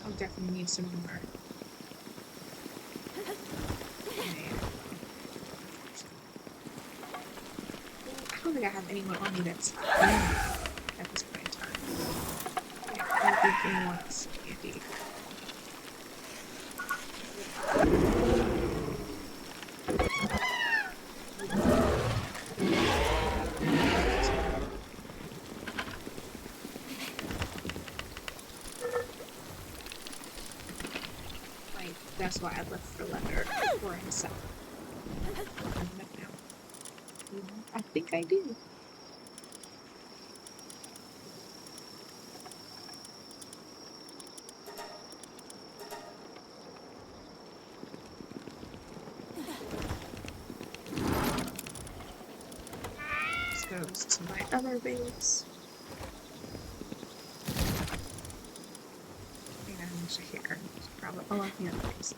I'll definitely need some more. I don't think I have anyone on me that's at this point in time. Yeah, I don't think anyone's handy. That's why I looked for leather or inside. I think I do. This goes to my other base. And here. It's probably all of the other base.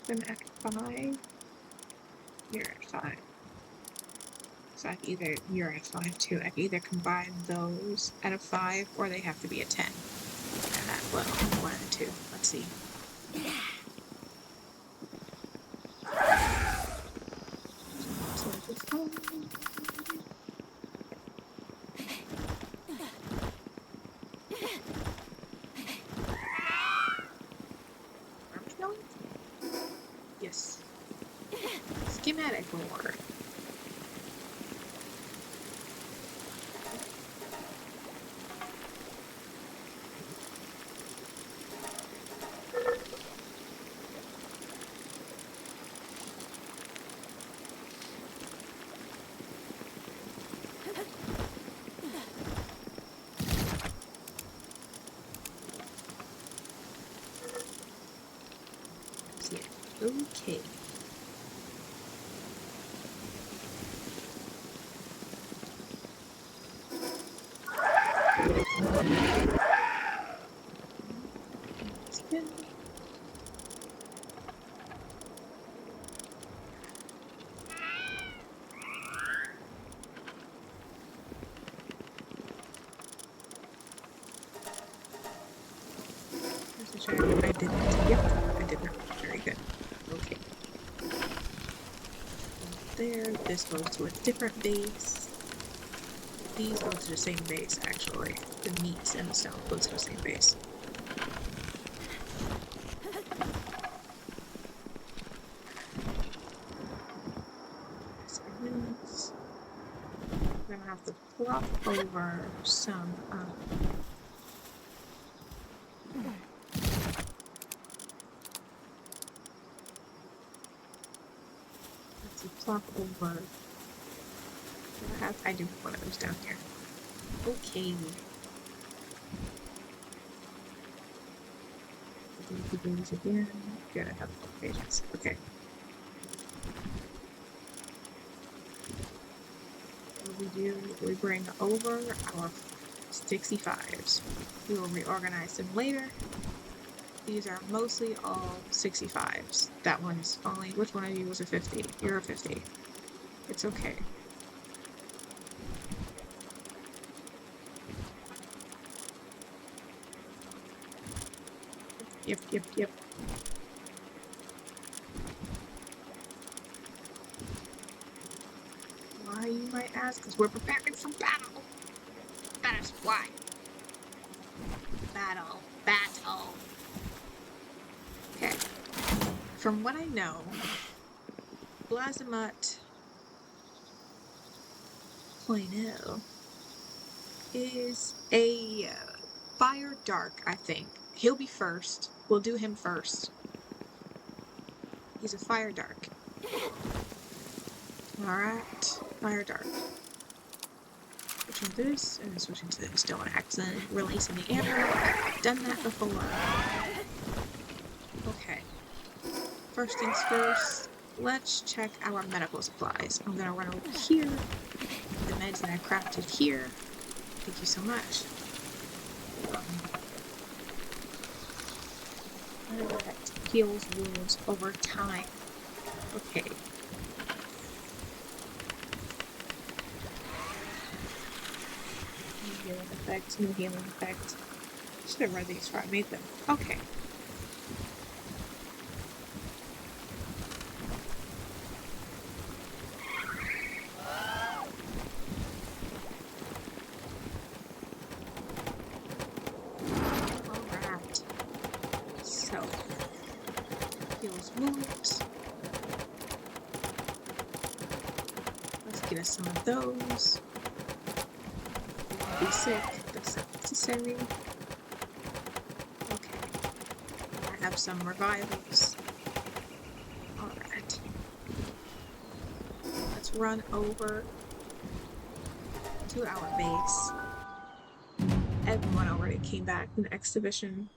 Then at 5, you're at 5. So I can either, you're at 5 too. I can either combine those at a 5 or they have to be a 10. And that, well, 1 and 2. Let's see. Yes. Schematic lore. Okay. I did not. Yep, I did not. Very good. Okay. There, this goes to a different base. These go to the same base, actually. The meats and the stone go to the same base. I'm gonna have to plop over some plop over. I do have one of those down here. Okay. These again. Good, I have the pages. Okay. What we bring over our 65s. We will reorganize them later. These are mostly all 65s. That one's only, which one of you was a 50? You're a 50. It's okay. Yep. Why, you might ask? Because we're preparing for battle. That is why. Battle. Okay. From what I know, Balazamut Rya is a fire dark, I think. He'll be first. We'll do him first. He's a fire dark. Alright. Fire dark. Switching to this and switching to this. Don't want to accidentally release any ammo. I've done that before. Okay. First things first, let's check our medical supplies. I'm gonna run over here. The meds that I crafted here. Thank you so much. That heals wounds over time. Okay. New healing effect, new healing effect. Should have read these before I made them. Okay. Alright. So, heals wounds. Let's get us some of those. Be sick, that's not necessary. Okay. I have some revivals. Alright. Let's run over to our base. Everyone already came back from the exhibition.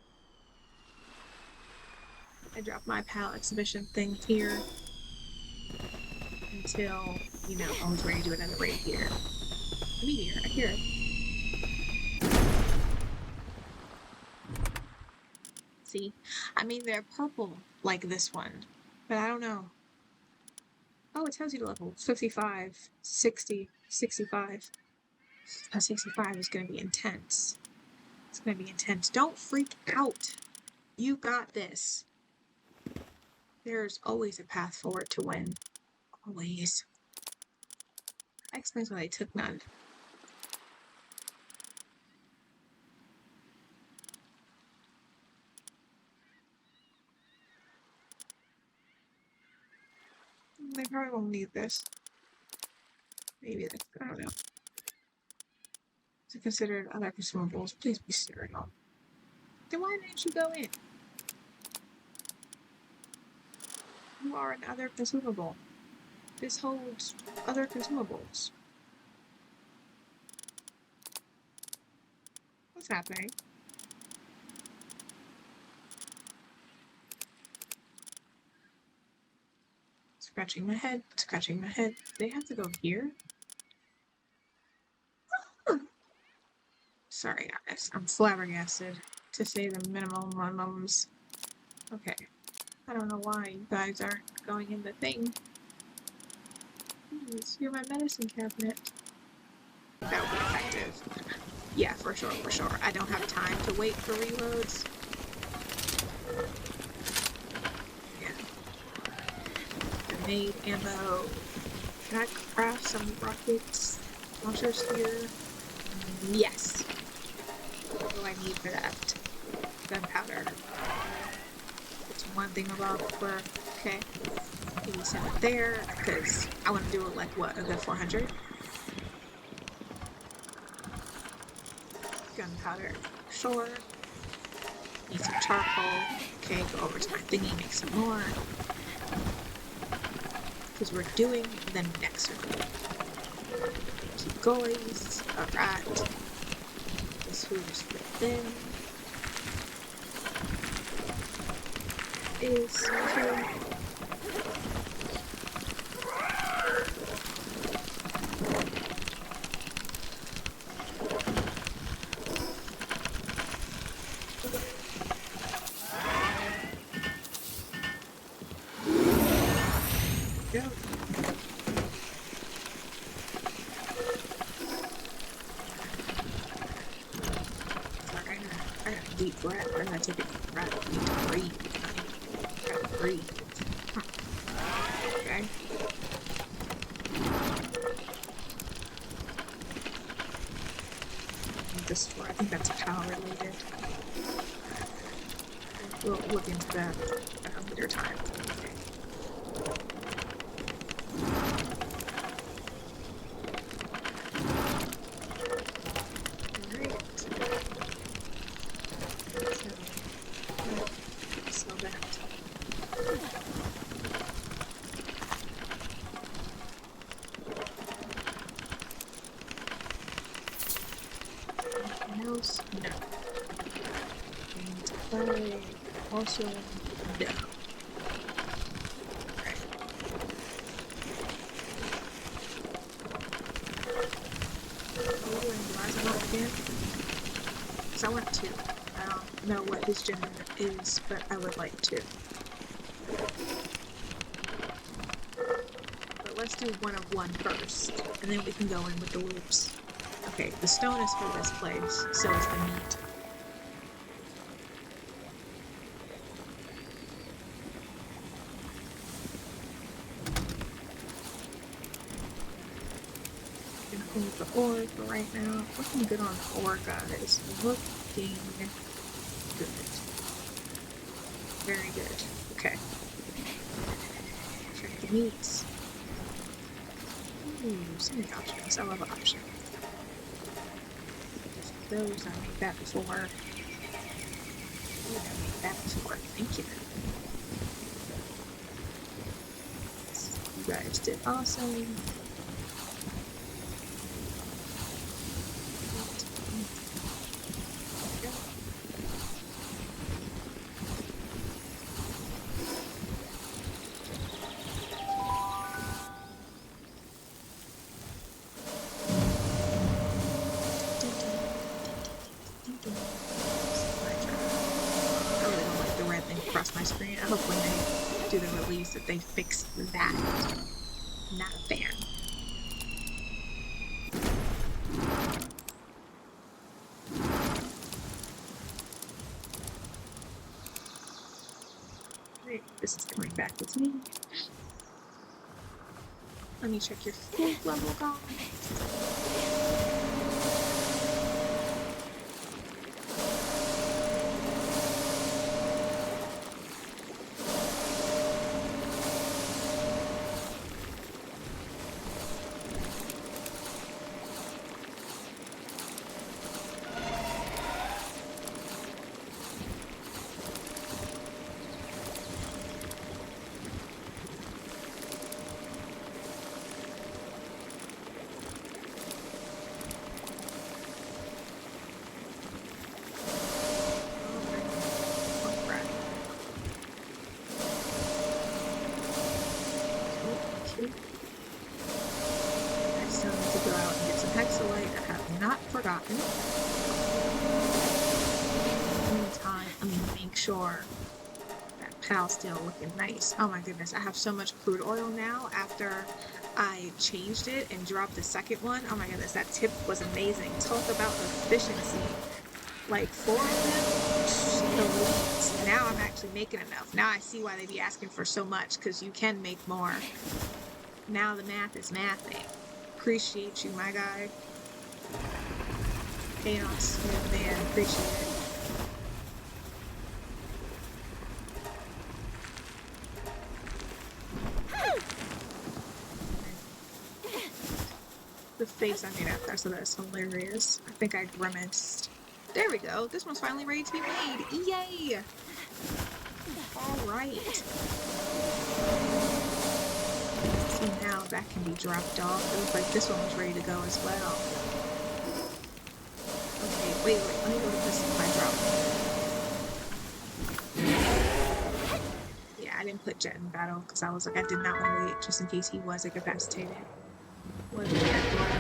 I dropped my PAL exhibition thing here until, you know, I was ready to do another raid here. A meteor, I hear it. See? I mean, they're purple like this one, but I don't know. Oh, it tells you the level. 55, 60, 65. 65 is going to be intense. It's going to be intense. Don't freak out. You got this. There's always a path forward to win. Always. That explains why they took none. They probably won't need this. Maybe that's, I don't know. To consider other consumables, please be serial. Then why didn't you go in? You are another consumable. This holds other consumables. What's happening? Scratching my head, scratching my head. They have to go here? Sorry guys, I'm flabbergasted, to say the minimums. Okay. I don't know why you guys aren't going in the thing. Please, you're my medicine cabinet. That would be effective. Yeah, for sure, for sure. I don't have time to wait for reloads. Yeah. Grenade ammo. Can I craft some rockets? Launchers here? Yes. What do I need for that? Gunpowder. It's one thing about for okay. Maybe send it there, because I want to do it like what, a good 400? Gunpowder. Sure. Need some charcoal. Okay, go over to my thingy, make some more. Because we're doing the next one. Keep goalies. Alright. This food is thin. Is here. Go. Sorry, I got a deep breath. I'm gonna take a deep breath. I need to breathe. I gotta breathe. Huh. Okay. This for, I think that's PAL related. We'll look into that at a later time. Okay. Else? No. And play also no. Right. Are we doing Balazamut again? Because I want to. I don't know what his gender is, but I would like to. But let's do one of one first, and then we can go in with the loops. Okay, the stone is for this place, so is the meat. Need the ore for right now. Looking good on the ore, guys. Looking good. Very good. Okay. Check the meats. Ooh, so many options. I love options. Those, I made that before. Ooh, I made that before. Thank you. You guys did awesome. My screen. I hope when they do the release that they fix that. Not a fan. Right, this is coming back with me. Let me check your food level, guys. I still need to go out and get some hexalite. I have not forgotten. Meantime, I'm gonna make sure that pal's still looking nice. Oh my goodness, I have so much crude oil now after I changed it and dropped the second one. Oh my goodness, that tip was amazing. Talk about efficiency. Like 4 of them, elite. Now I'm actually making enough. Now I see why they be asking for so much, because you can make more. Now the math is mathing. Appreciate you, my guy. Chaos, man, appreciate it. The face I made up there, so that's hilarious. I think I grimaced. There we go. This one's finally ready to be made. Yay! Alright. See, now that can be dropped off. It looks like this one was ready to go as well. Okay, wait. Let me go to this if I drop. Yeah, I didn't put Jet in battle because I was like, I did not want to wait just in case he was incapacitated. What is that doing?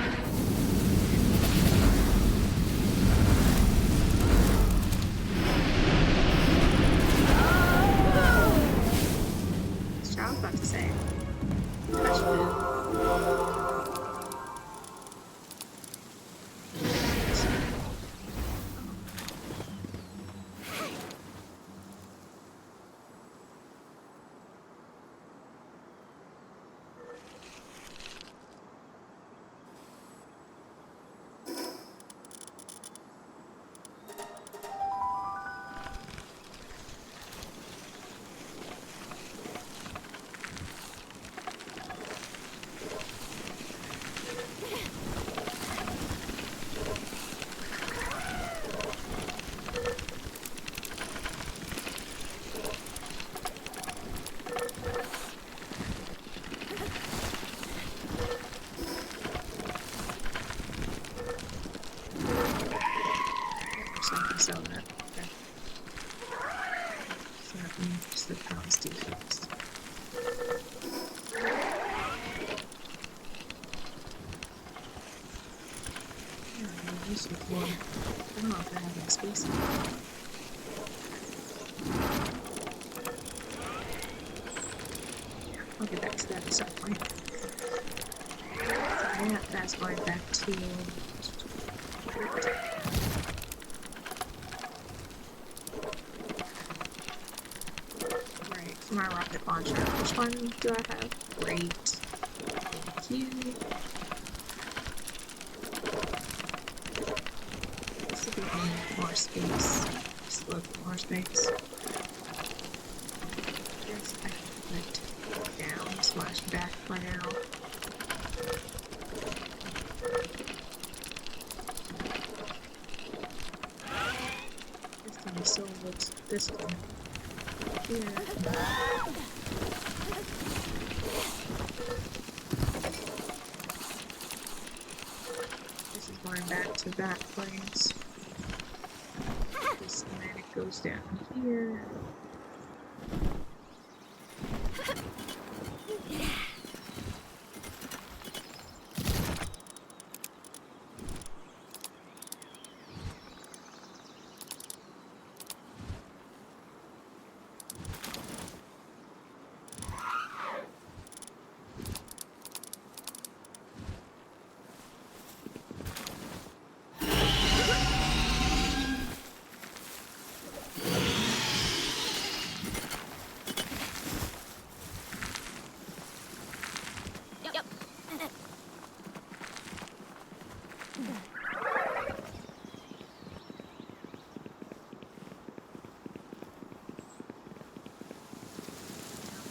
I was about to say. sell that. Okay. So that means the pounds decreased. Yeah, I'm used to more. I don't know if I have any space in it. I'll get back to that at some point. So yeah, that's going back to... Right, for my rocket launcher. Which one do I have? Great. Thank you. need more space. Just a little bit more space. Yes, I can put down slash back for now. This thing is so good. This one here. This is going back to that place. This schematic goes down here.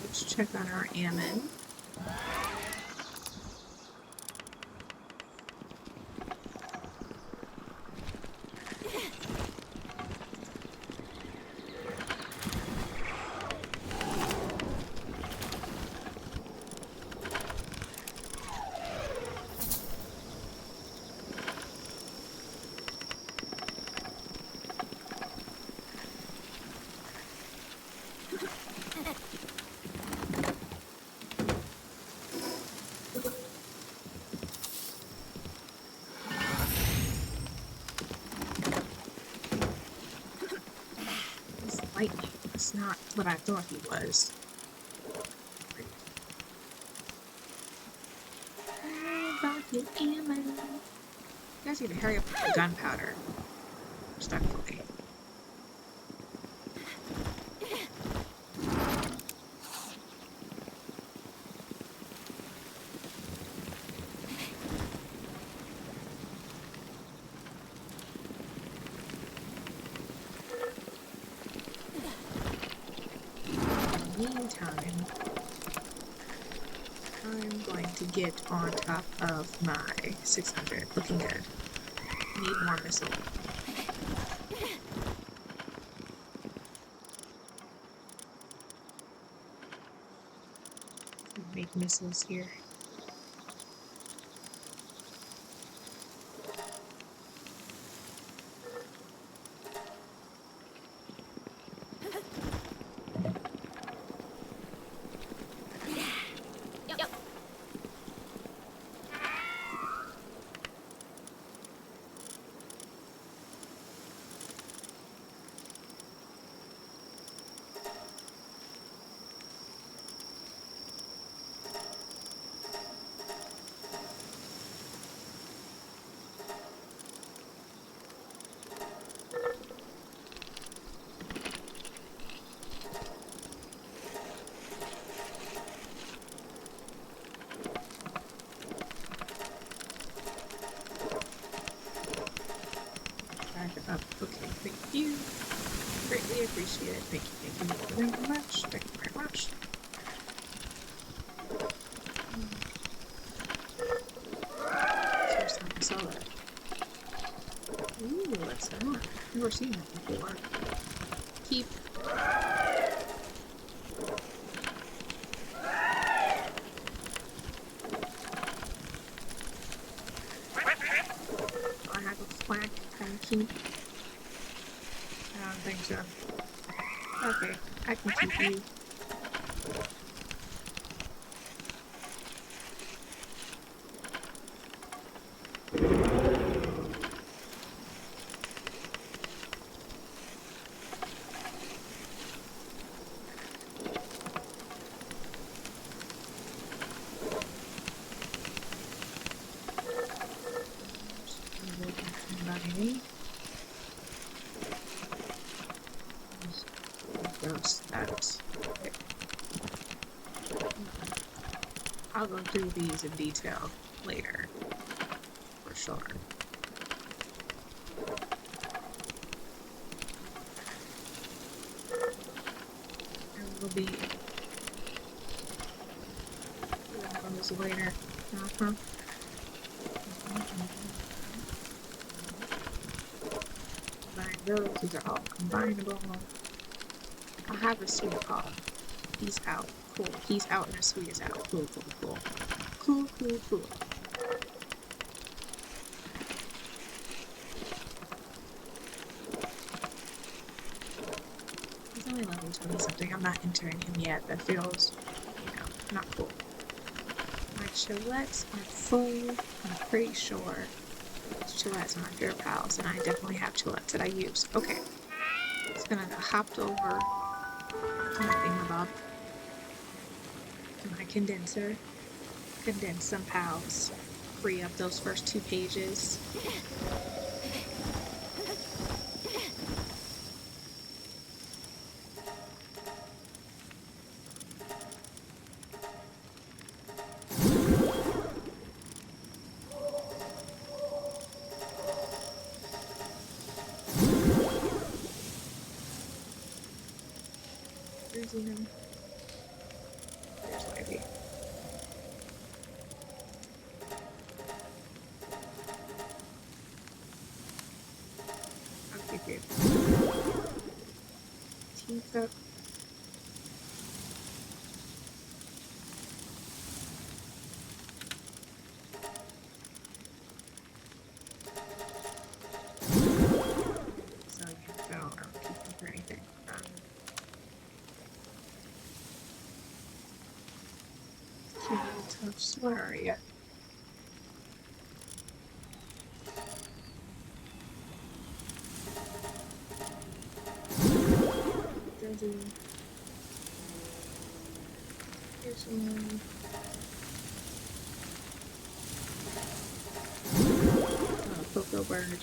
Let's check on our ammon. Lightning. It's not what I thought he was. Rocket ammo. You guys need to hurry up with the gunpowder. Respectfully. Meantime, I'm going to get on top of my 600. Looking good. Need more missile. Make missiles here. Up. Okay, thank you. Greatly appreciate it. Thank you very much. Thank you very much. First time I saw that. Ooh, what's that? I've never seen that before. Keep. I have a flag kind of keep. I don't think so. Okay, I can keep you. I'll go through these in detail later, for sure. It'll be on this later. Uh-huh. Combine those. These are all combinable. I'll have a sweet call. He's out. Cool. He's out and a sweet is out. Cool, cool, cool. Cool, cool, cool. He's only level 20 something. I'm not entering him yet. That feels, not cool. My Chilettes are full. I'm pretty sure Chilettes are my favorite pals, and I definitely have Chilettes that I use. Okay. Just gonna hopped over to my thingamabob. To my condenser. Condense some pals. Free up those first 2 pages. Where's Xeno? There's Ivy. Okay, great. Teacup. So yeah, so I don't keep them for anything. Touch. Where are you? Here's one. Oh, Cocoa Bird.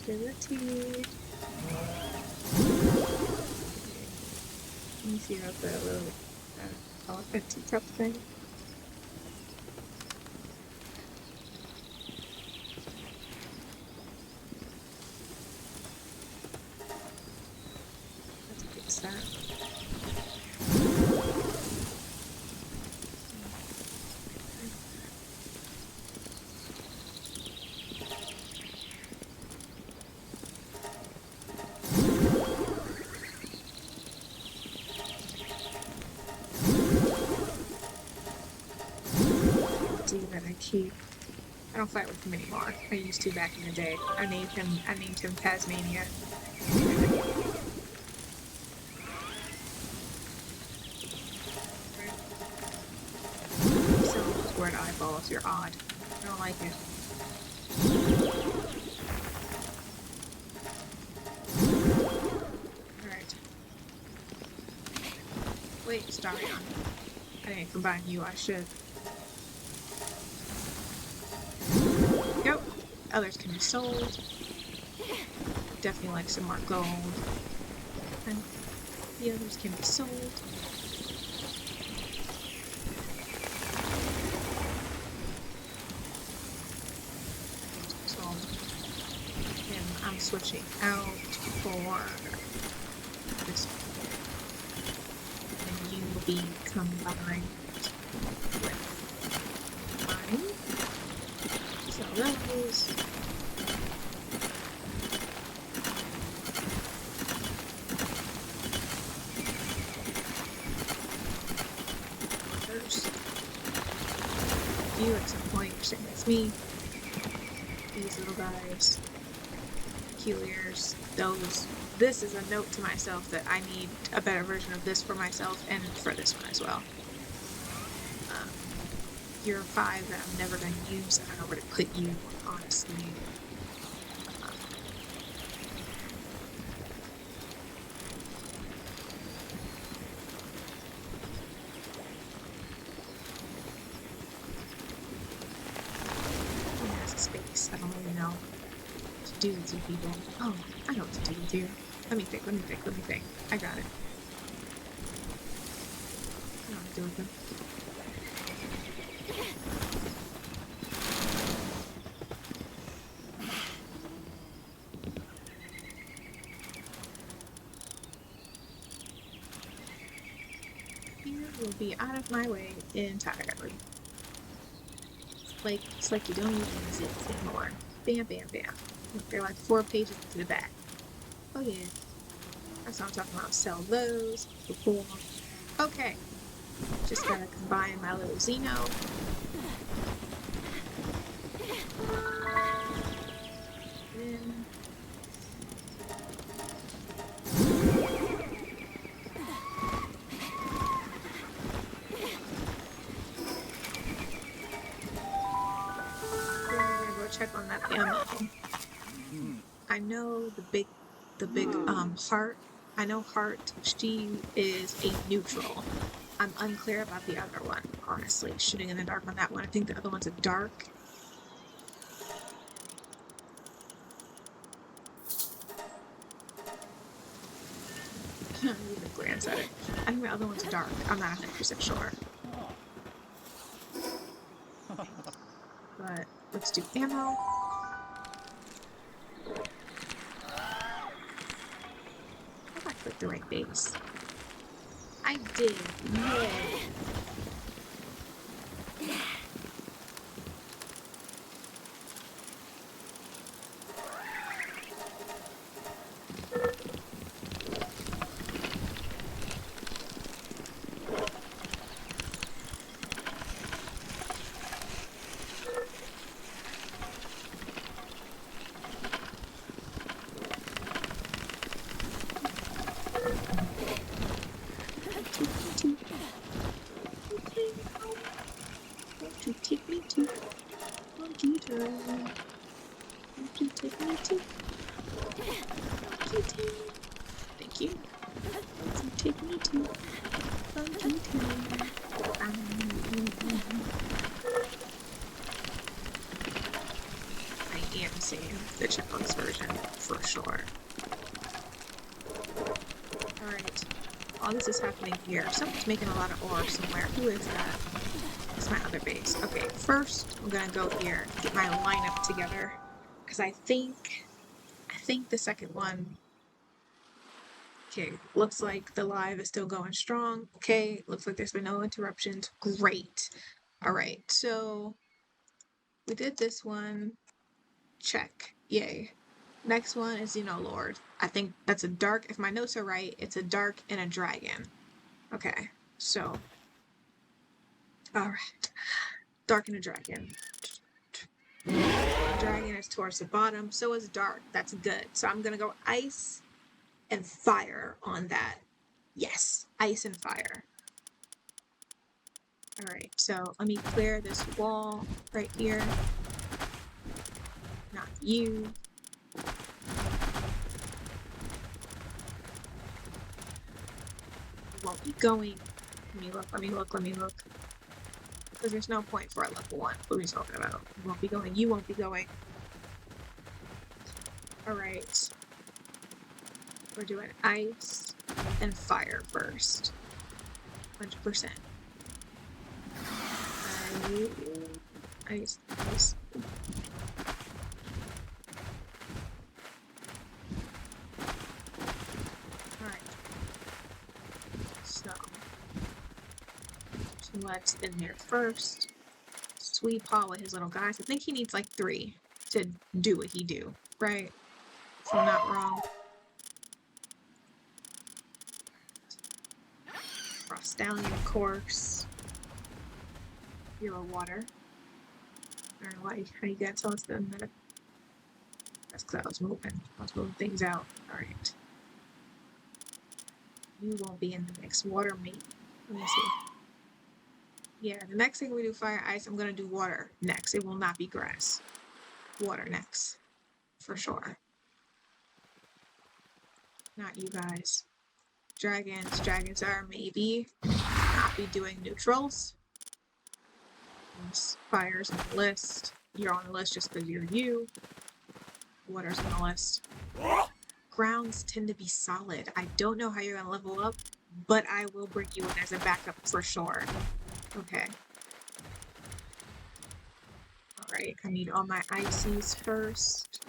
Agility. Let me see about that little elephant teacup thing. Let's fix that. That I keep. I don't fight with him anymore. I used to back in the day. I named him Tasmania. Some word eyeballs, you're odd. I don't like it. Alright. Wait, Starion. I didn't combine you, I should. Yep, others can be sold. Definitely like some more gold. And the others can be sold. So then I'm switching out for this one. And you will be combined with mine. So those. You at some point, you're sitting with me. These little guys. Peculiars. Those. This is a note to myself that I need a better version of this for myself and for this one as well. You're 5 that I'm never going to use. I don't know where to put you, honestly. He has space. I don't really know. do with you people? Oh, I know what to do with you. Let me think. I got it. I know what to do with them. You will be out of my way entirely. It's like you don't even exist anymore. Bam, bam, bam. They're like 4 pages to the back. Oh yeah. That's what I'm talking about. Sell those. Cool. Okay. Just gotta combine my little Xeno. Then we're gonna go check on that ammo. I know the big Heart. I know Heart, she is a neutral. I'm unclear about the other one, honestly. Shooting in the dark on that one. I think the other one's a dark. You can glance at it. I think the other one's a dark. I'm not 100% sure. But let's do ammo. Hope I clicked the right base. I did. Yay. Won't you take me to Monkey Town? Won't you take me to Monkey Town? Thank you. Won't you take me to Monkey Town? I am seeing the chipmunks version for sure. Alright. All this is happening here. Someone's making a lot of ore somewhere. Who is that? It's my other base. Okay, first I'm gonna go here, get my lineup together. Because I think the second one. Okay, looks like the live is still going strong. Okay, looks like there's been no interruptions. Great. Alright, so we did this one. Check. Yay. Next one is Xenolord. I think that's a dark, if my notes are right, it's a dark and a dragon. Okay, so. Alright. Dark and a dragon. Dragon is towards the bottom, so is dark. That's good. So I'm gonna go ice and fire on that. Yes, ice and fire. Alright, so let me clear this wall right here. Not you. Won't be going. Let me look. Because there's no point for a level 1. What are we talking about? You won't be going. You won't be going. Alright. We're doing ice and fire first. 100%. Ice. Alright. So let's in there first. Sweet Paw with his little guys. I think he needs like 3 to do what he do, right? If I'm not wrong. Frost Stallion, of course. Hero Water. I don't know how you gotta tell us that in a minute. That's because I was moving things out. Alright. You won't be in the next water mate. Let me see. Yeah, the next thing we do fire, ice, I'm gonna do water next. It will not be grass. Water next. For sure. Not you guys. Dragons are maybe not be doing neutrals. Fire's on the list. You're on the list just because you're you. Water's on the list. Grounds tend to be solid. I don't know how you're gonna level up, but I will bring you in as a backup for sure. Okay. Alright, I need all my ices first.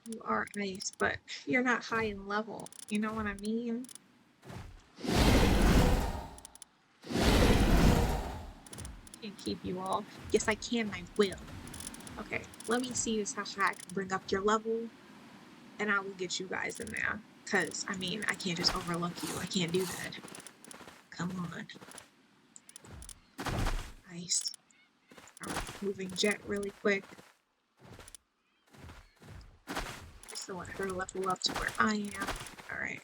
You are ice, but you're not high in level. You know what I mean? Can't keep you all. Yes, I can, I will. Okay, let me see just how high I can bring up your level, and I will get you guys in there. Because, I mean, I can't just overlook you. I can't do that. Come on. Ice. Alright, moving jet really quick. Just to let her level up to where I am. Alright.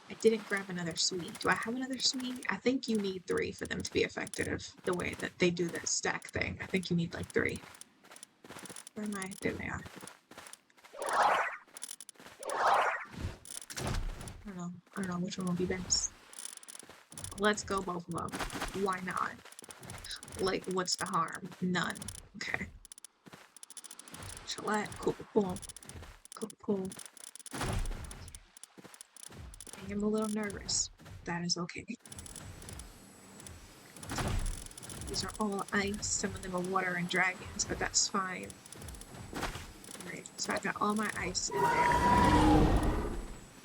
I didn't grab another sweet. Do I have another sweet? I think you need 3 for them to be effective. The way that they do this stack thing. I think you need like 3. Where am I? There they are. I don't know which one will be best. Let's go both of them. Why not? Like, what's the harm? None. Okay. Gillette. Cool. I am a little nervous. That is okay. These are all ice. Some of them are water and dragons, but that's fine. Alright, so I've got all my ice in there.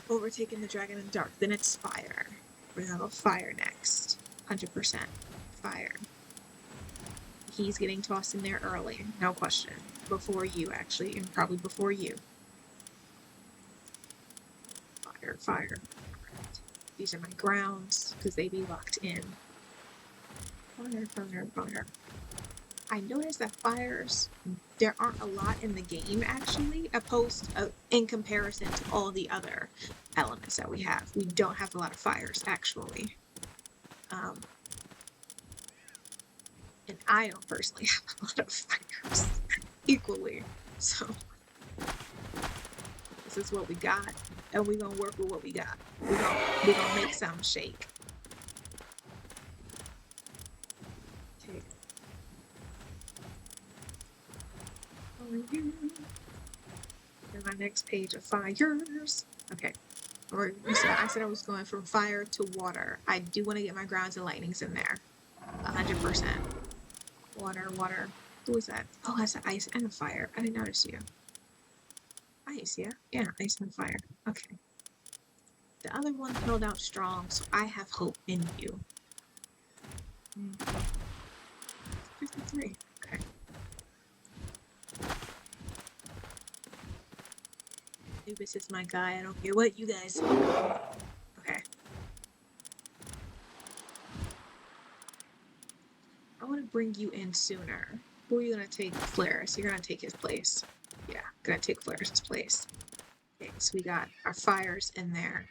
Overtaking the dragon in the dark. Then it's fire. We're gonna go fire next. 100%. Fire. He's getting tossed in there early. No question. Before you, actually. And probably before you. Fire. Right. These are my grounds, because they be locked in. Fire. I noticed that fires, there aren't a lot in the game, actually, in comparison to all the other elements that we have. We don't have a lot of fires, actually. And I don't personally have a lot of fires, equally. So, this is what we got, and we're gonna work with what we got. We're gonna make something shake. Okay. And my next page of fires. Okay. I said I was going from fire to water. I do want to get my grounds and lightnings in there. 100%. Water. Who is that? Oh, that's the ice and the fire. I didn't notice you. Ice, yeah? Yeah, ice and fire. Okay. The other one held out strong, so I have hope in you. 53. Okay. Anubis is my guy. I don't care what you guys do. Okay. I want to bring you in sooner. Who are you going to take? Flares. You're going to take his place. Yeah, going to take Flares' place. Okay, so we got our fires in there.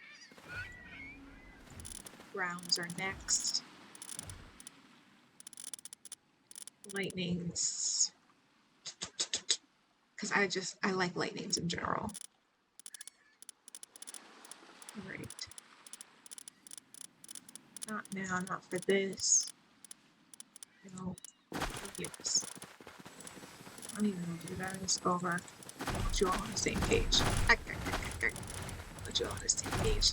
Grounds are next. Lightnings. Because I like lightnings in general. Alright. Not now, not for this. No. Yes. I'm even gonna do that. It's over. Put you all on the same page. Put you all on the same page.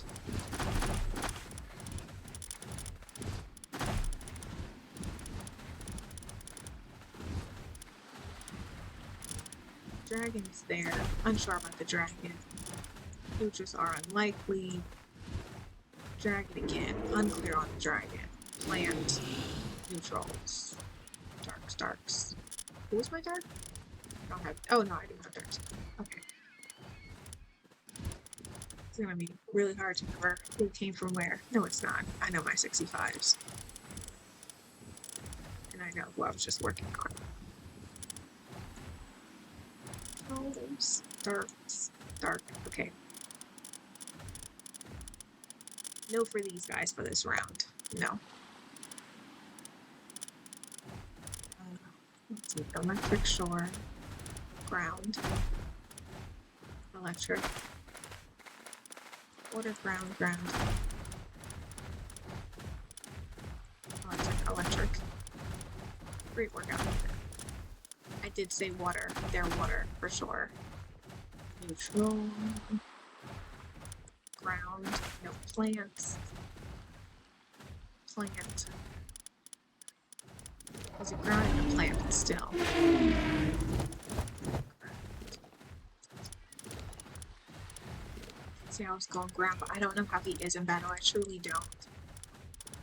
Dragon's there. Unsure about the dragon. Futures are unlikely. Dragon again. Unclear on the dragon. Plant. Neutrals. Darks. Who was my dark? I don't have. Oh no, I do have darks. Okay. It's gonna be really hard to remember who came from where. No, it's not. I know my 65s. And I know who I was just working on. Controls. Dark. Okay. No for these guys for this round. No. see, electric shore, ground, electric, water, ground, electric. Great workout. I did say water. They're water for sure. Neutral. Ground. No plants. Plant. There's a ground and a plant, but still. See, I was going ground, but I don't know how he is in battle. I truly don't.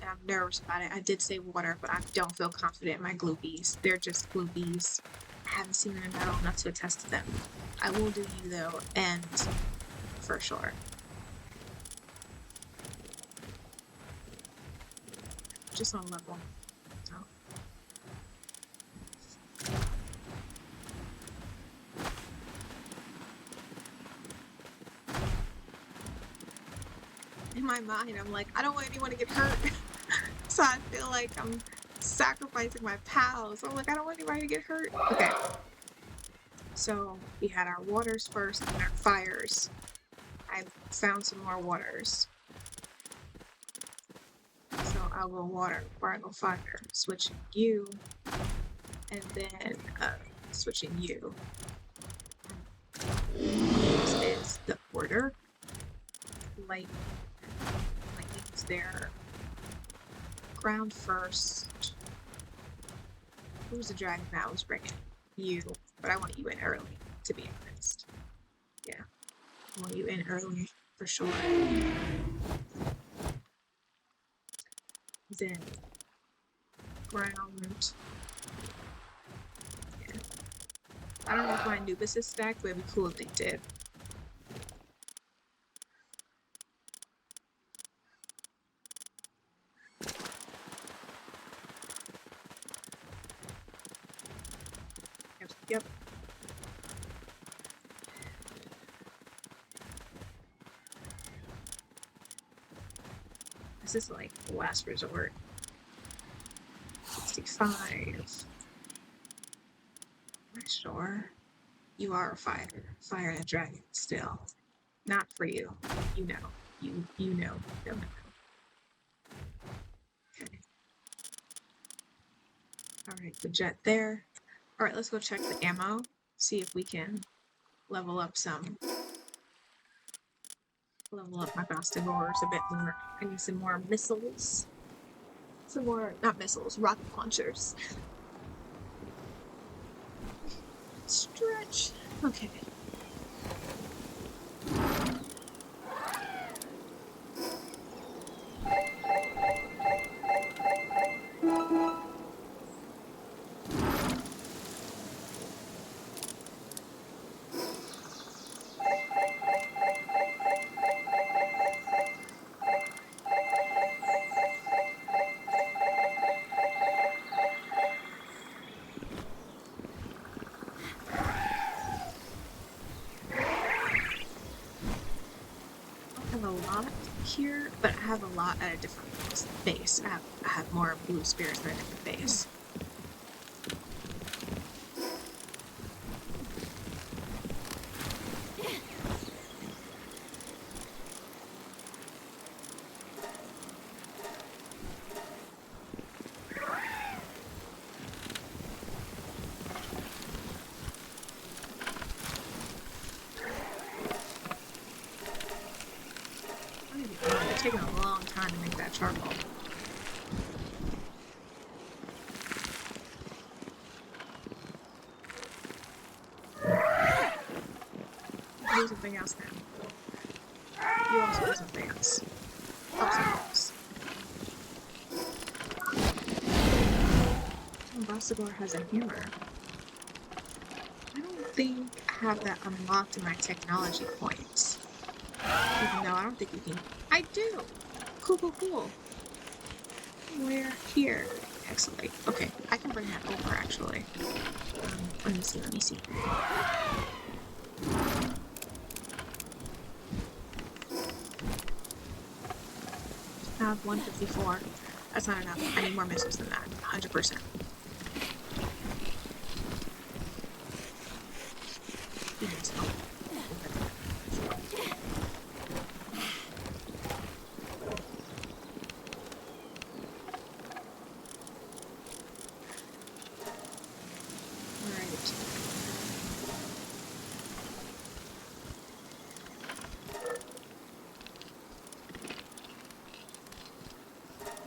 And I'm nervous about it. I did say water, but I don't feel confident in my gloopies. They're just gloopies. I haven't seen them in battle enough to attest to them. I will do you though, and for sure. Just on level. So. In my mind, I'm like, I don't want anyone to get hurt. So I feel like I'm sacrificing my pals. I'm like, I don't want anybody to get hurt. Okay. So we had our waters first and our fires. I found some more waters. So I'll go water before I go fire. Switching you. And then switching you. This is the order. Lightning's there. Ground first. Who's the dragon that I was bringing? You. But I want you in early, to be honest. Yeah. I want you in early, for sure. Then, ground. Yeah. I don't know if my Anubis is stacked, but it'd be cool if they did. Yep. This is like last resort. 65. Am I sure? You are a fire. Fire and a dragon still. Not for you. You know. You know. Don't know. Okay. Alright, the jet there. Alright, let's go check the ammo. See if we can level up some. Level up my Bastigors a bit more. I need some more missiles. Some more, not missiles, rocket launchers. Stretch. Okay. Here, but I have a lot at a different base. I have more blue spirits at a different base. Taking a long time to make that charcoal. Do something else now. You also do something else. Obstacles. Balazamut has a hammer. I don't think I have that unlocked in my technology points. Even though I don't think you can. I do! Cool. Where? Here. Excellent. Okay, I can bring that over, actually. Let me see. I have 154. That's not enough. I need more missiles than that. 100%.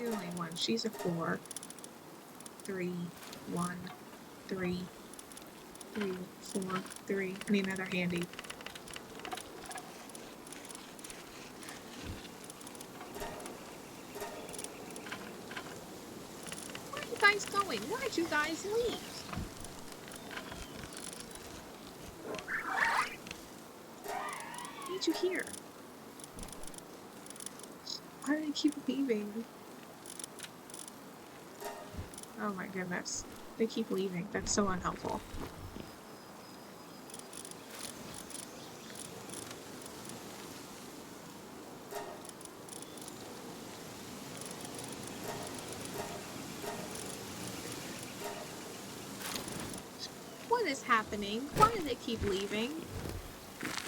only one. She's a 4. 3, 1, 3, 3, 4, 3. I need another handy. Where are you guys going? Why'd you guys leave? I need you here. Why do they keep leaving? Oh my goodness. They keep leaving. That's so unhelpful. What is happening? Why do they keep leaving?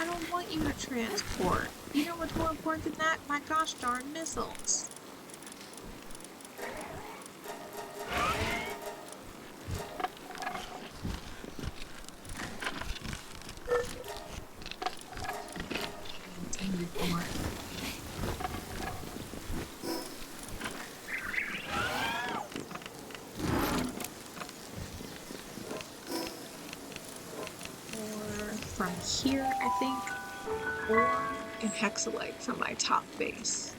I don't want you to transport. You know what's more important than that? My gosh darn missiles. From here, I think, or in Hexalite from my top base.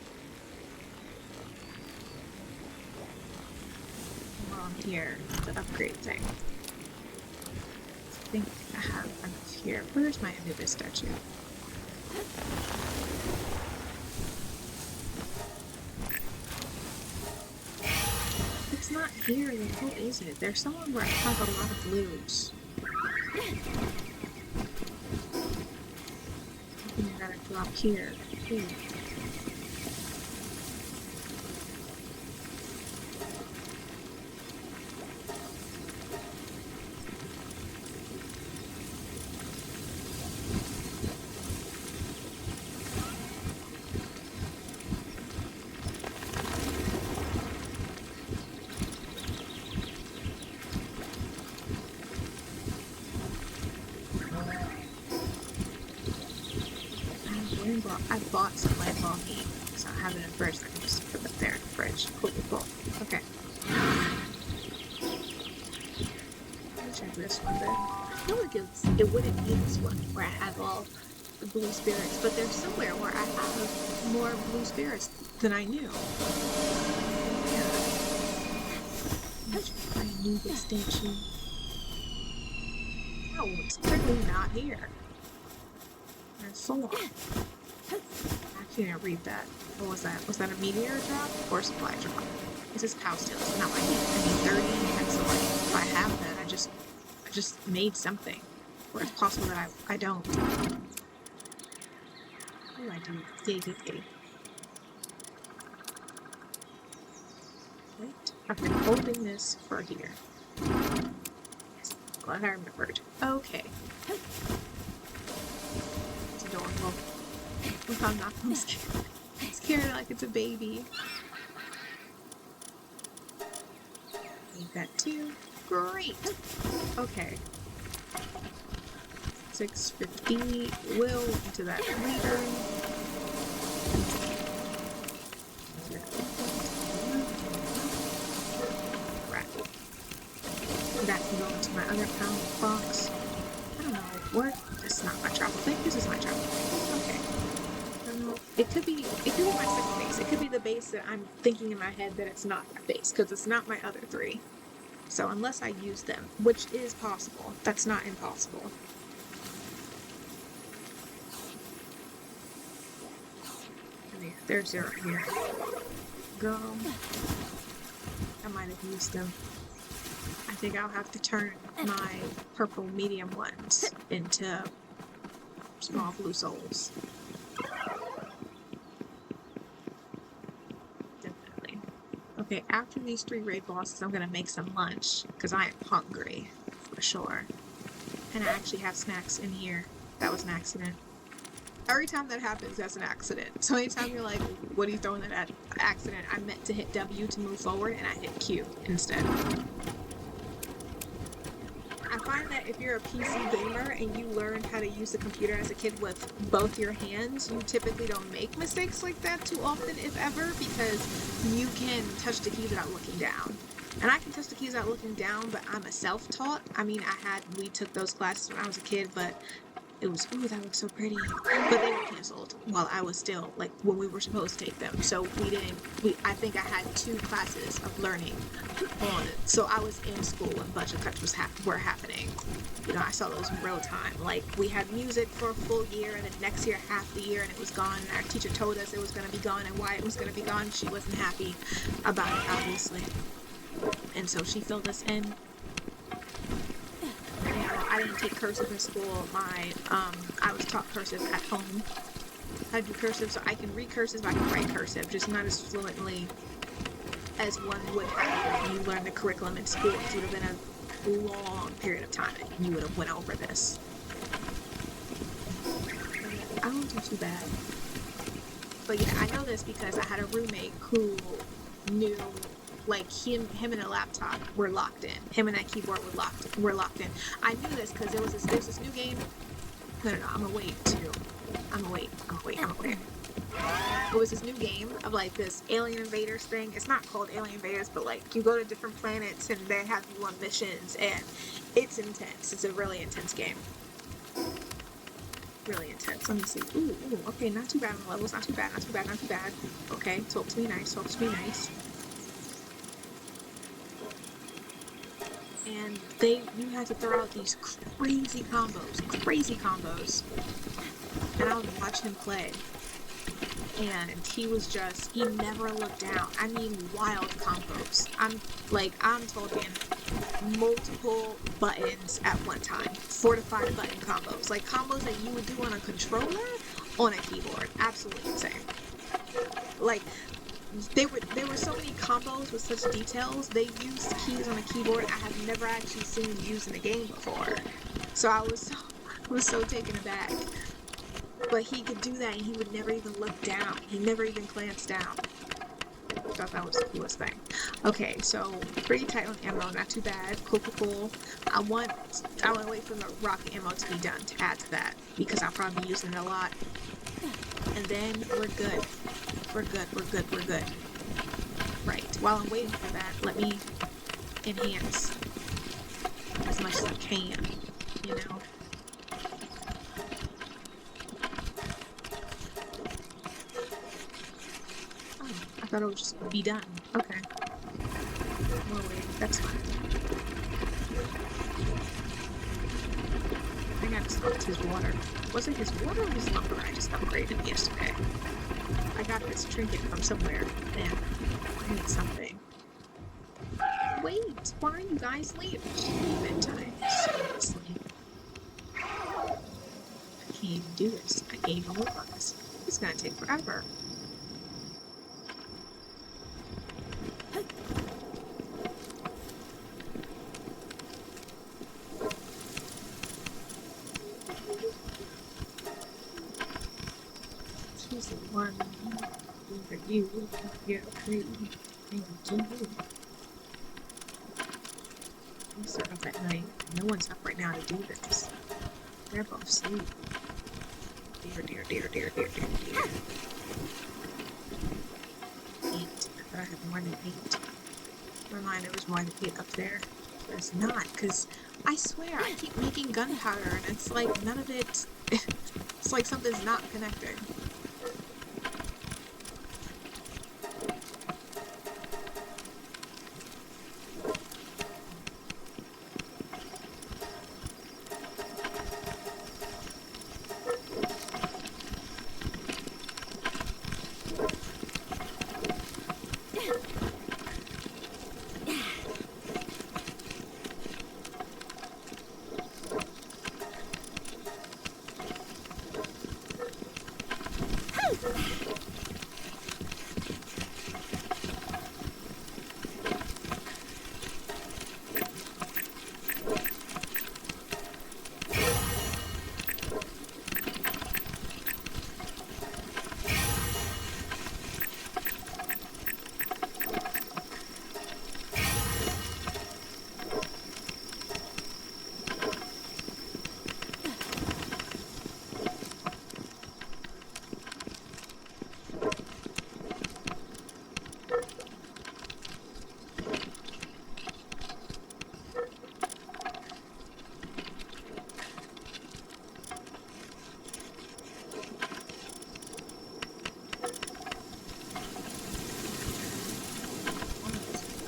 On here, the upgrade thing. I think I have enough here. Where's my Anubis statue? It's not here, then what is it? There's somewhere where I have a lot of blues. I gotta drop here. Ooh. I bought some light ball meat, so I have it in the fridge. I can just put it there in the fridge. Cool. Okay. Let me check this one then. I feel like it wouldn't be this one where I have all the blue spirits, but there's somewhere where I have more blue spirits than I knew. Yeah. I knew this statue. Oh, it's clearly not here. There's 4. I can't read that. What was that? Was that a meteor drop or a supply drop? This is cow steel. It's not what I need. I need 30 hexalite. If I have that, I just made something. Or it's possible that I don't. What do I do? Yay. Wait. I've been holding this for here. Glad I remembered. Okay. It's adorable. If I'm not, I'm scared. I'm scared like it's a baby. Need that too. Great. Okay. 650 will into that leader. Right. That can go into my other pound box. I don't know what. This is not my travel thing. This is my travel thing. Okay. It could be my second base. It could be the base that I'm thinking in my head that it's not my base, because it's not my other 3. So unless I use them, which is possible, that's not impossible. There's 0 here. Go. I might have used them. I think I'll have to turn my purple medium ones into small blue souls. Okay, after these 3 raid bosses, I'm gonna make some lunch, because I am hungry, for sure. And I actually have snacks in here. That was an accident. Every time that happens, that's an accident. So anytime you're like, what are you throwing that at? Accident, I meant to hit W to move forward, and I hit Q instead. I find that that if you're a PC gamer and you learn how to use the computer as a kid with both your hands, you typically don't make mistakes like that too often, if ever, because you can touch the keys without looking down. And I can touch the keys without looking down, but I'm a self-taught. I mean, we took those classes when I was a kid, but it was, ooh, that looks so pretty. But they were canceled while I was still, like, when we were supposed to take them. So I think I had 2 classes of learning on it. So I was in school when budget cuts were happening. You know, I saw those in real time. Like, we had music for a full year, and then next year, half the year, and it was gone. And our teacher told us it was going to be gone, and why it was going to be gone. She wasn't happy about it, obviously. And so she filled us in. I didn't take cursive in school. I was taught cursive at home. I do cursive, so I can read cursive, I can write cursive, just not as fluently as one would have if you learned the curriculum in school. It would have been a long period of time and you would have went over this. I don't do too bad. But yeah, I know this because I had a roommate who knew, like, him and a laptop were locked in. Him and that keyboard were locked in. I knew this because there's this new game. No, I'm gonna wait too. I'm gonna wait. It was this new game of, like, this Alien Invaders thing. It's not called Alien Invaders, but, like, you go to different planets and they have you on missions, and it's intense. It's a really intense game. Really intense. Let me see. Ooh, okay, not too bad on the levels. Not too bad. Okay, talk to me nice. And you had to throw out these crazy combos. And I would watch him play. And he never looked down. I mean, wild combos. I'm talking multiple buttons at one time. 4 to 5 button combos. Like, combos that you would do on a controller on a keyboard. Absolutely insane. Like, there were so many combos with such details. They used keys on a keyboard I have never actually seen used in a game before. So I was so taken aback. But he could do that and he would never even look down. He never even glanced down. I thought that was the coolest thing. Okay, so pretty tight on ammo, not too bad. Cool. I want to wait for the rocket ammo to be done to add to that because I'll probably be using it a lot. And then we're good. We're good. Right. While I'm waiting for that, let me enhance as much as I can, you know? Oh, I thought it would just be done. Okay. Well, wait, that's fine. I think I just upped his water. Was it his water or his lumber I just upgraded yesterday? I got this trinket from somewhere, and I need something. Wait, why are you guys leaving? Bedtime. Seriously. I can't even do this. I can't even work on this. It's gonna take forever. She's the one for you, you're free, and you do. We start up at night. No one's up right now to do this. They're both asleep. Dear. 8. I thought I had more than 8. Never mind, there was more than 8 up there. But it's not, because I swear I keep making gunpowder and it's like none of it. It's like something's not connected.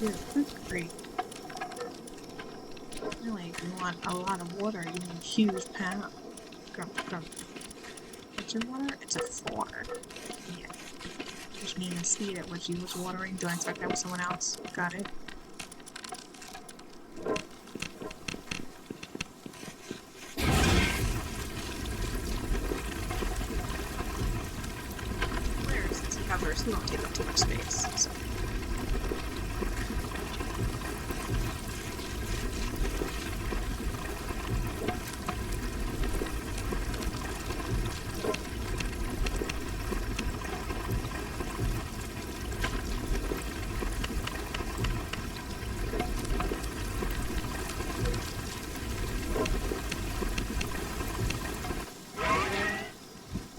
Good grief. Really, if you want a lot of water, you need huge pound. What's your water? It's a 4. Yeah. Which means the speed at which you was watering. Do I expect that with someone else? Got it. Whereas these covers who don't take up too much space. So.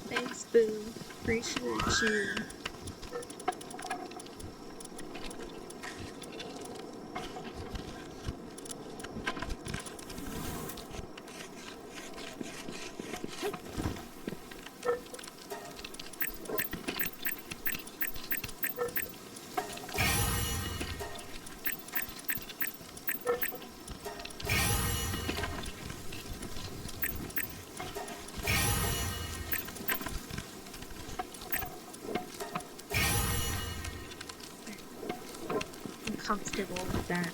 Thanks, Boo. Appreciate you. Comfortable with that.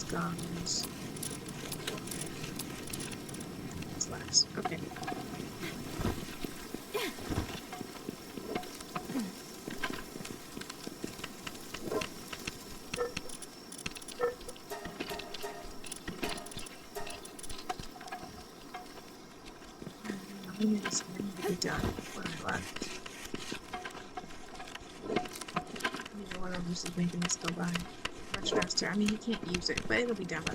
Guns. What's last? Okay. I need to be done when I left. Neither one of us is making this go by much faster. I mean, you can't use it, but it'll be done by